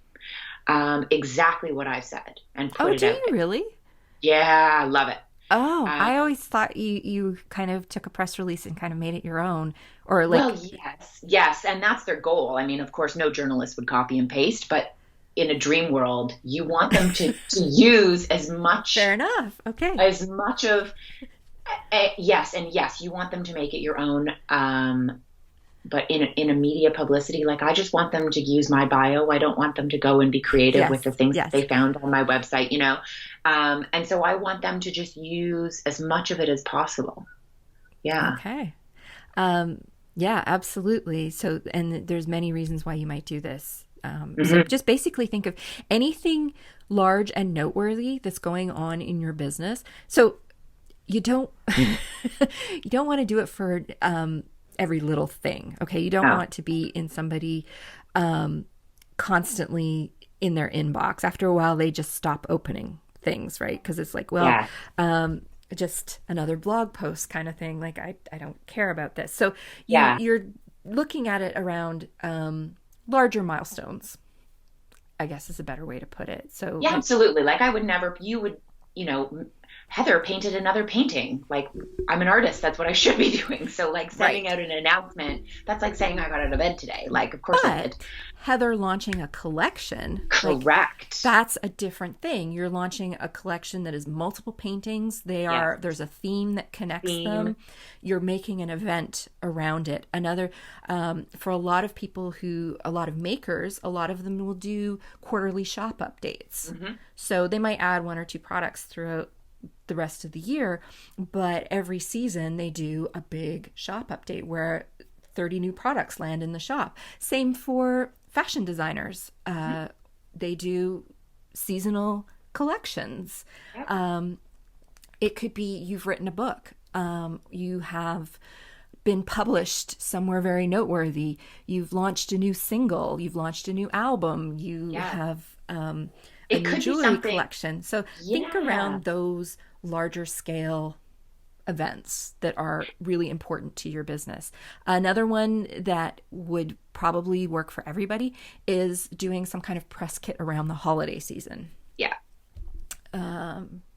exactly what I've said and Oh, put it do out you there. really? Yeah, I love it. Oh, I Um, always thought you kind of took a press release and kind of made it your own, or well, like, yes, yes, and that's their goal. I mean, of course, no journalist would copy and paste, but in a dream world, you want them to use fair enough. Okay. as much of yes, and yes, you want them to make it your own. But in a media publicity, like I just want them to use my bio. I don't want them to go and be creative with Yes. the things that Yes. they found on my website. And so I want them to just use as much of it as possible. Yeah. Okay. Um, yeah, absolutely. So, and there's many reasons why you might do this. So Hmm. just basically think of anything large and noteworthy that's going on in your business. So you don't you don't want to do it for every little thing. Okay, you don't Oh, want to be in somebody constantly in their inbox. After a while, they just stop opening things, right? Because it's like, well, yeah. just another blog post kind of thing. Like I don't care about this. So Yeah. you're looking at it around larger milestones, I guess is a better way to put it. So Yeah, absolutely. Like I would never, you would, you know, Heather painted another painting. Like I'm an artist. That's what I should be doing. So like sending right. out an announcement, that's like saying I got out of bed today. Like, of course I did. But Heather launching a collection, like Correct. that's a different thing. You're launching a collection that is multiple paintings. Yes. There's a theme that connects Theme. them. You're making an event around it. Another, for a lot of people a lot of makers, a lot of them will do quarterly shop updates. Hmm. So they might add 1 or 2 products throughout the rest of the year, but every season they do a big shop update where 30 new products land in the shop. Same for fashion designers. They do seasonal collections. Yep. It could be you've written a book. You have been published somewhere very noteworthy. You've launched a new single. You've launched a new album. You have a new jewelry collection. So think around those larger scale events that are really important to your business. Another one that would probably work for everybody is doing some kind of press kit around the holiday season. Yeah.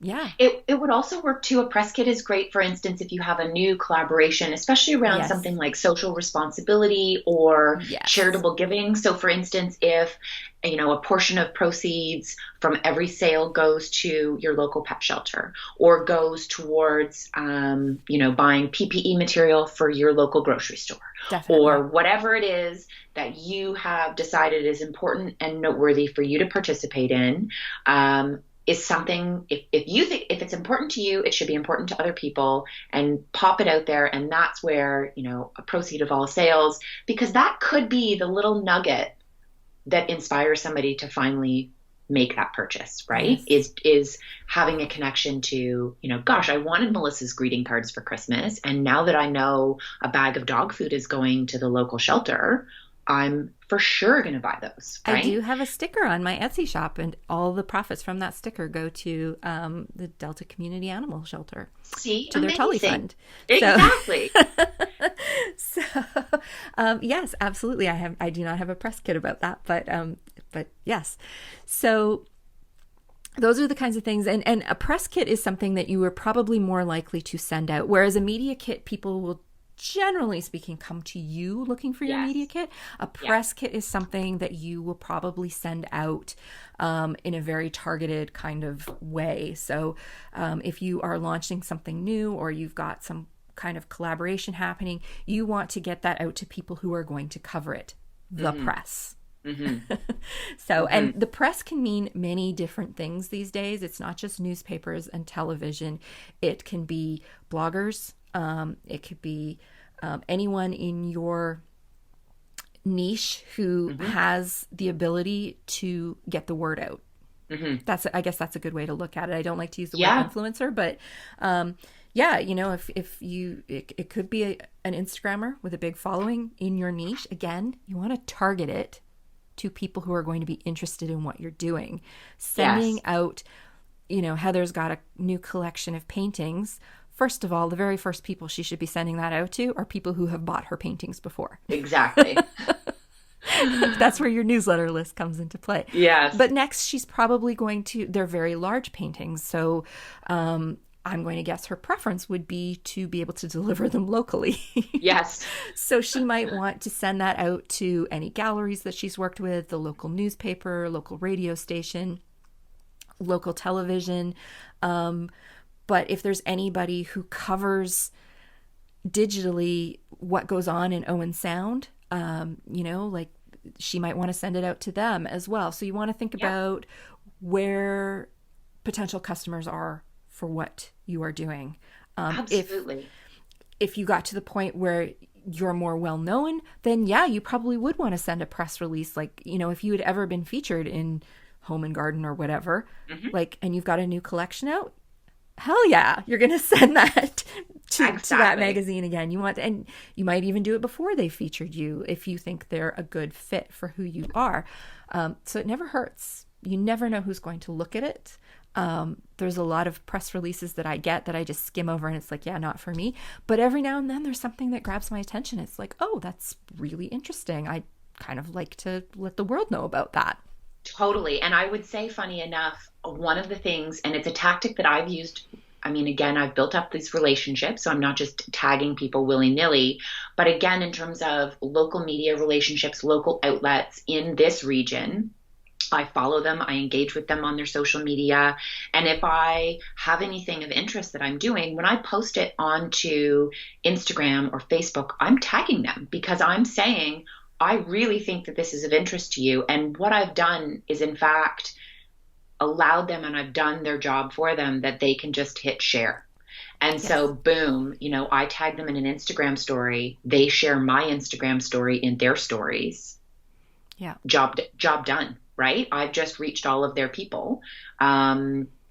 Yeah. It would also work too. A press kit is great, for instance, if you have a new collaboration, especially around something like social responsibility or charitable giving. So for instance, if, a portion of proceeds from every sale goes to your local pet shelter or goes towards, buying PPE material for your local grocery store. Definitely. Or whatever it is that you have decided is important and noteworthy for you to participate in, is something, if you think, if it's important to you, it should be important to other people, and pop it out there. And that's where, a proceed of all sales, because that could be the little nugget that inspires somebody to finally make that purchase, right? Yes. Is having a connection to, gosh, I wanted Melissa's greeting cards for Christmas. And now that I know a bag of dog food is going to the local shelter, I'm for sure going to buy those. Right? I do have a sticker on my Etsy shop, and all the profits from that sticker go to the Delta Community Animal Shelter. See, to their Tully Fund. Exactly. So, yes, absolutely. I do not have a press kit about that, but yes. So those are the kinds of things, and a press kit is something that you are probably more likely to send out, whereas a media kit, people will, generally speaking, come to you looking for your media kit. A press kit is something that you will probably send out in a very targeted kind of way. So if you are launching something new, or you've got some kind of collaboration happening, you want to get that out to people who are going to cover it, the press. Mm-hmm. So, and the press can mean many different things these days. It's not just newspapers and television. It can be bloggers. It could be anyone in your niche who has the ability to get the word out. I guess that's a good way to look at it. I don't like to use the word influencer, but if you, it could be an Instagrammer with a big following in your niche. Again, you want to target it to people who are going to be interested in what you're doing. Sending out, Heather's got a new collection of paintings. First of all, the very first people she should be sending that out to are people who have bought her paintings before. Exactly. That's where your newsletter list comes into play. Yes. But next, she's probably they're very large paintings. So I'm going to guess her preference would be to be able to deliver them locally. Yes. So she might want to send that out to any galleries that she's worked with, the local newspaper, local radio station, local television. But if there's anybody who covers digitally what goes on in Owen Sound, she might want to send it out to them as well. So you want to think about where potential customers are for what you are doing. Absolutely. If you got to the point where you're more well-known, then you probably would want to send a press release. If you had ever been featured in Home and Garden or whatever, and you've got a new collection out, hell yeah, you're going to send that to that magazine again. And you might even do it before they featured you if you think they're a good fit for who you are. So it never hurts. You never know who's going to look at it. There's a lot of press releases that I get that I just skim over and it's like, not for me. But every now and then there's something that grabs my attention. It's like, oh, that's really interesting. I kind of like to let the world know about that. Totally. And I would say, funny enough, one of the things, and it's a tactic that I've used, again, I've built up these relationships, so I'm not just tagging people willy-nilly, but again, in terms of local media relationships, local outlets in this region, I follow them, I engage with them on their social media, and if I have anything of interest that I'm doing, when I post it onto Instagram or Facebook, I'm tagging them because I'm saying, I really think that this is of interest to you. And what I've done is, in fact, allowed them, and I've done their job for them, that they can just hit share. And so, boom, I tag them in an Instagram story. They share my Instagram story in their stories. Yeah. Job done, right? I've just reached all of their people,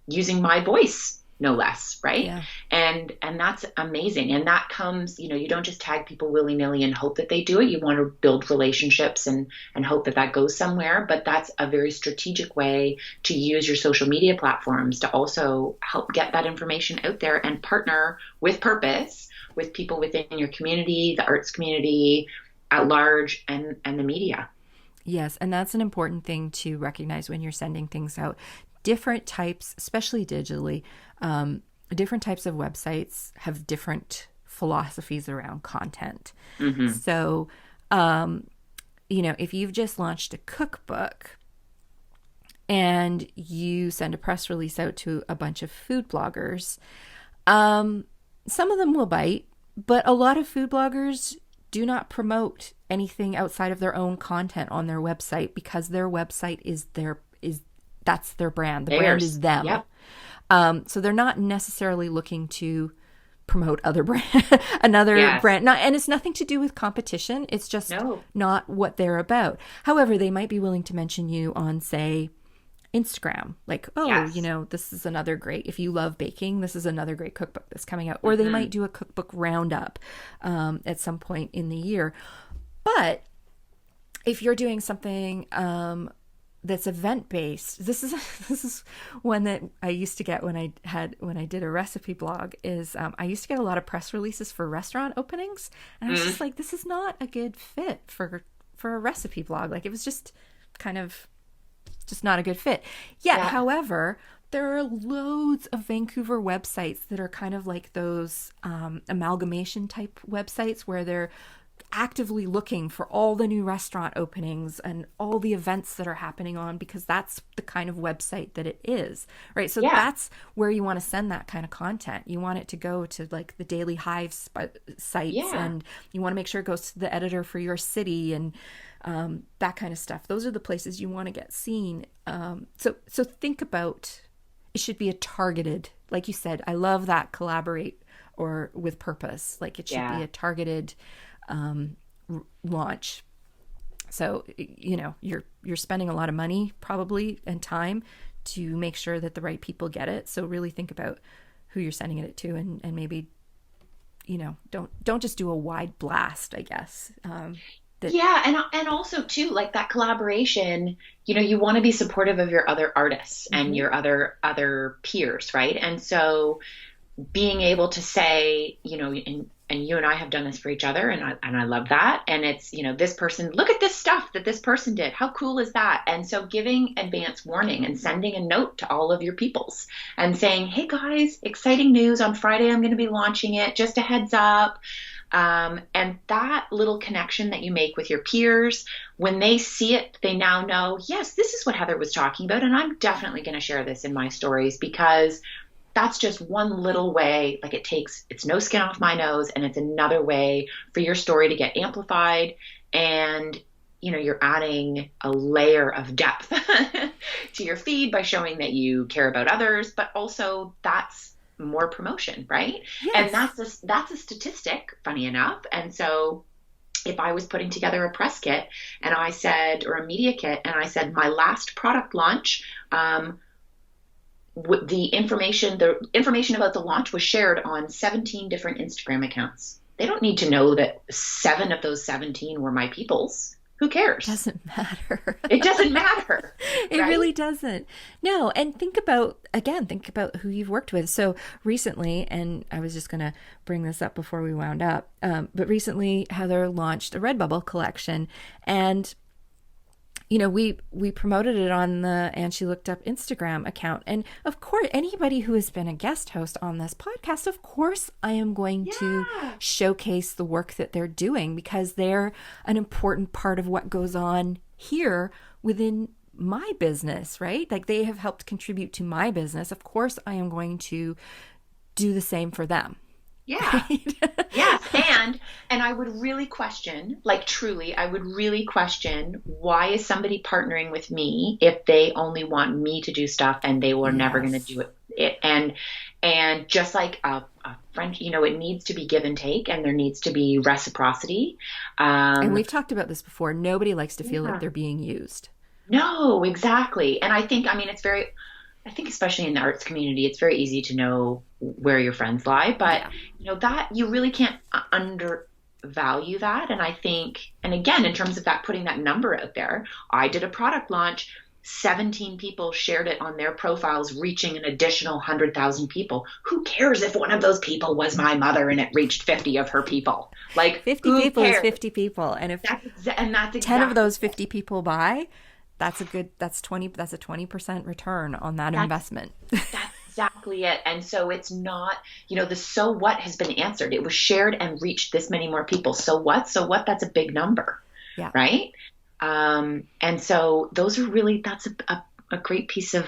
using my voice, no less, right? Yeah. And that's amazing. And that comes, you don't just tag people willy-nilly and hope that they do it. You want to build relationships and hope that that goes somewhere. But that's a very strategic way to use your social media platforms to also help get that information out there and partner with purpose with people within your community, the arts community at large, and the media. Yes, and that's an important thing to recognize when you're sending things out. Different types, especially digitally, different types of websites have different philosophies around content. Mm-hmm. So, if you've just launched a cookbook and you send a press release out to a bunch of food bloggers, some of them will bite, but a lot of food bloggers do not promote anything outside of their own content on their website because their website that's their brand. The brand is them. Yep. So they're not necessarily looking to promote another brand. And it's nothing to do with competition. It's just not what they're about. However, they might be willing to mention you on, say, Instagram. Like, this is another great, if you love baking, this is another great cookbook that's coming out. Or they might do a cookbook roundup at some point in the year. But if you're doing something that's event based, this is one that I used to get when I did a recipe blog. Is I used to get a lot of press releases for restaurant openings, and I was just like, this is not a good fit for a recipe blog. Like, it was just kind of just not a good fit. However, there are loads of Vancouver websites that are kind of like those amalgamation type websites where they're actively looking for all the new restaurant openings and all the events that are happening on, because that's the kind of website that it is, right? So that's where you want to send that kind of content. You want it to go to like the Daily Hive sites, and you want to make sure it goes to the editor for your city and that kind of stuff. Those are the places you want to get seen. So think about, it should be a targeted, like you said, I love that, collaborate or with purpose. Like, it should be a targeted launch. So, you're spending a lot of money probably and time to make sure that the right people get it. So really think about who you're sending it to, and maybe, don't just do a wide blast, I guess. And also too, like that collaboration, you want to be supportive of your other artists and your other peers, right? And so being able to say, and you and I have done this for each other, and I love that. And it's, this person, look at this stuff that this person did. How cool is that? And so giving advance warning and sending a note to all of your peoples and saying, hey guys, exciting news on Friday, I'm going to be launching it. Just a heads up. And that little connection that you make with your peers, when they see it, they now know, yes, this is what Heather was talking about. And I'm definitely going to share this in my stories, because that's just one little way. Like, it's no skin off my nose, and it's another way for your story to get amplified. And, you're adding a layer of depth to your feed by showing that you care about others, but also that's more promotion, right? Yes. And that's a statistic, funny enough. And so if I was putting together a press kit and I said, or a media kit, and I said, my last product launch, the information about the launch was shared on 17 different Instagram accounts. They don't need to know that 7 of those 17 were my people's. Who cares? It doesn't matter. It doesn't matter. It really doesn't. No. And think about who you've worked with. So recently, and I was just going to bring this up before we wound up, but recently Heather launched a Redbubble collection, and we promoted it on the And She Looked Up Instagram account. And of course, anybody who has been a guest host on this podcast, of course, I am going to showcase the work that they're doing, because they're an important part of what goes on here within my business, right? Like, they have helped contribute to my business. Of course, I am going to do the same for them. Yeah. Yes. And I would really question, like, truly, I would really question, why is somebody partnering with me if they only want me to do stuff and they were never going to do it? And just like a French, it needs to be give and take, and there needs to be reciprocity. And we've talked about this before. Nobody likes to feel like they're being used. No, exactly. And I think, especially in the arts community, it's very easy to know where your friends lie, but that you really can't undervalue that. And I think, and again, in terms of that, putting that number out there, I did a product launch. 17 people shared it on their profiles, reaching an additional 100,000 people. Who cares if one of those people was my mother and it reached 50 of her people? Like 50 people is 50 people. And if that's 10 of those 50 people buy, that's a 20% return on that investment. That's exactly it. And so it's not, the so what has been answered. It was shared and reached this many more people. So what? That's a big number. Yeah. Right. And so that's a great piece of,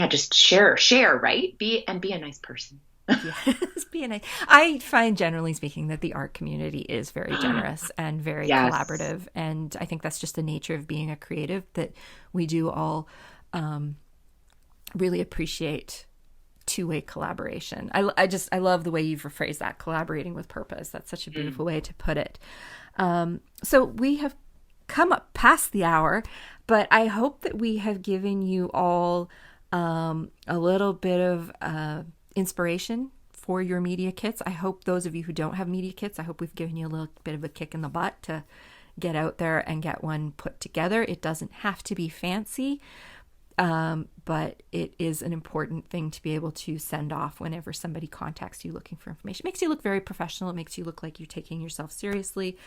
just share, right? Be a nice person. Yes, I find, generally speaking, that the art community is very generous and very collaborative. And I think that's just the nature of being a creative, that we do all really appreciate two-way collaboration. I love the way you've rephrased that, collaborating with purpose. That's such a beautiful way to put it. So we have come up past the hour, but I hope that we have given you all a little bit of inspiration for your media kits. I hope those of you who don't have media kits, I hope we've given you a little bit of a kick in the butt to get out there and get one put together. It doesn't have to be fancy, but it is an important thing to be able to send off whenever somebody contacts you looking for information. It makes you look very professional. It makes you look like you're taking yourself seriously.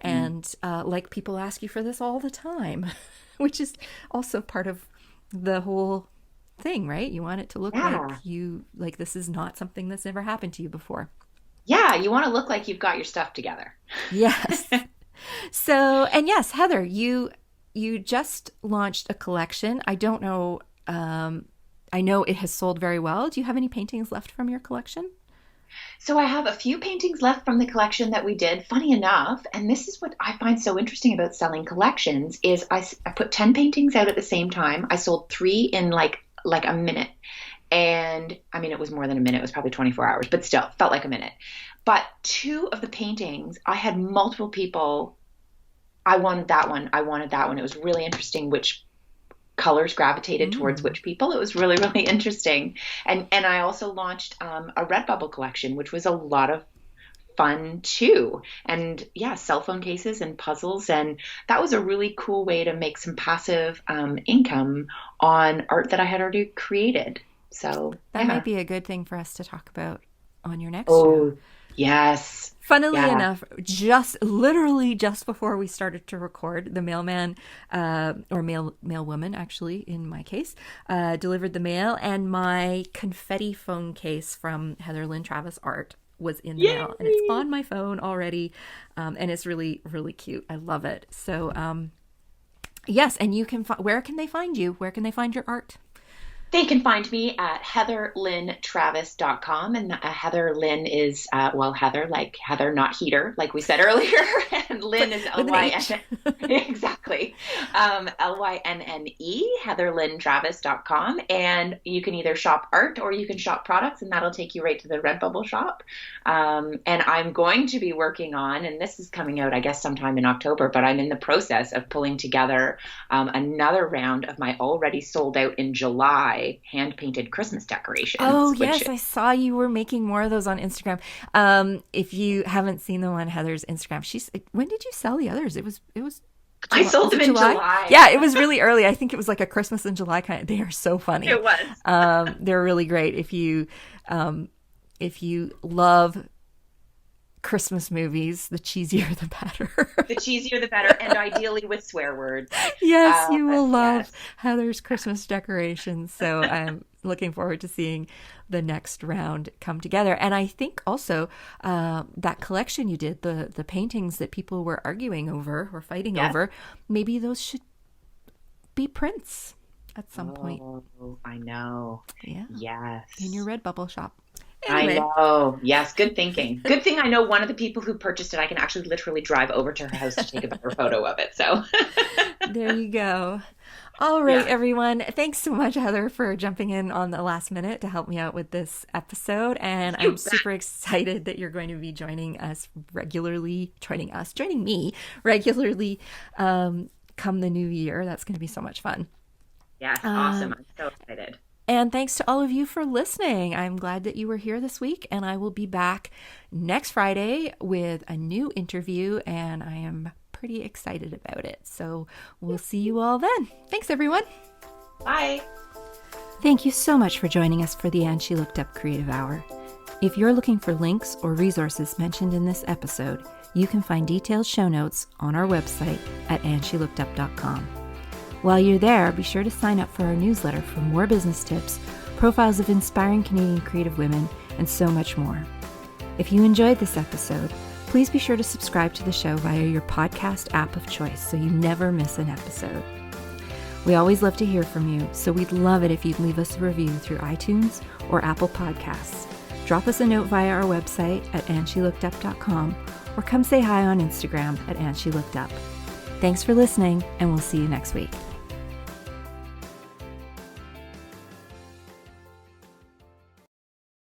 And like people ask you for this all the time, which is also part of the whole thing, right? You want it to look like this is not something that's never happened to you before. Yeah, you want to look like you've got your stuff together. Yes. So, and yes, Heather, you just launched a collection. I don't know, I know it has sold very well. Do you have any paintings left from your collection? So I have a few paintings left from the collection that we did. Funny enough, and this is what I find so interesting about selling collections, is I put 10 paintings out at the same time. I sold 3 in like a minute. And I mean, it was more than a minute. It was probably 24 hours, but still felt like a minute. But 2 of the paintings, I had multiple people. I wanted that one. It was really interesting which colors gravitated towards which people. It was really, really interesting. And I also launched a Redbubble collection, which was a lot of fun too. And cell phone cases and puzzles. And that was a really cool way to make some passive income on art that I had already created. So that might be a good thing for us to talk about on your next show. Yes. Funnily enough, literally just before we started to record, the mailman, or mail woman, actually, in my case, delivered the mail, and my confetti phone case from Heather Lynn Travis Art was in the mail, and it's on my phone already, and it's really, really cute. I love it. So, yes, and you can. Where can they find you? Where can they find your art? They can find me at heatherlynntravis.com. And Heather Lynn is, Heather, like Heather, not heater, like we said earlier. And Lynn is L-Y-N. Exactly. L-Y-N-N-E, heatherlynntravis.com. And you can either shop art or you can shop products, and that'll take you right to the Redbubble shop. And I'm going to be working on, and this is coming out, I guess, sometime in October, but I'm in the process of pulling together another round of my already sold out in July hand-painted Christmas decorations. Oh, yes. I saw you were making more of those on Instagram. If you haven't seen them on Heather's Instagram, when did you sell the others? It was I sold them in July. Yeah, it was really early. I think it was like a Christmas in July kind of. They are so funny. It was. They're really great. If you love Christmas movies, the cheesier the better. The cheesier the better, and ideally with swear words. Yes, you will love Heather's Christmas decorations. So I'm looking forward to seeing the next round come together. And I think also that collection you did, the paintings that people were arguing over or fighting over, maybe those should be prints at some point. Oh, I know. Yeah. Yes. In your Redbubble shop. Anyway. I know. Yes, good thinking. Good thing I know one of the people who purchased it. I can actually literally drive over to her house to take a better photo of it. So there you go. All right, everyone. Thanks so much, Heather, for jumping in on the last minute to help me out with this episode. And I'm super excited that you're going to be joining me regularly come the new year. That's going to be so much fun. Yes, awesome. I'm so excited. And thanks to all of you for listening. I'm glad that you were here this week, and I will be back next Friday with a new interview, and I am pretty excited about it. So we'll see you all then. Thanks, everyone. Bye. Thank you so much for joining us for the And She Looked Up Creative Hour. If you're looking for links or resources mentioned in this episode, you can find detailed show notes on our website at andshelookedup.com. While you're there, be sure to sign up for our newsletter for more business tips, profiles of inspiring Canadian creative women, and so much more. If you enjoyed this episode, please be sure to subscribe to the show via your podcast app of choice so you never miss an episode. We always love to hear from you, so we'd love it if you'd leave us a review through iTunes or Apple Podcasts. Drop us a note via our website at andshelookedup.com or come say hi on Instagram at andshelookedup. Thanks for listening, and we'll see you next week.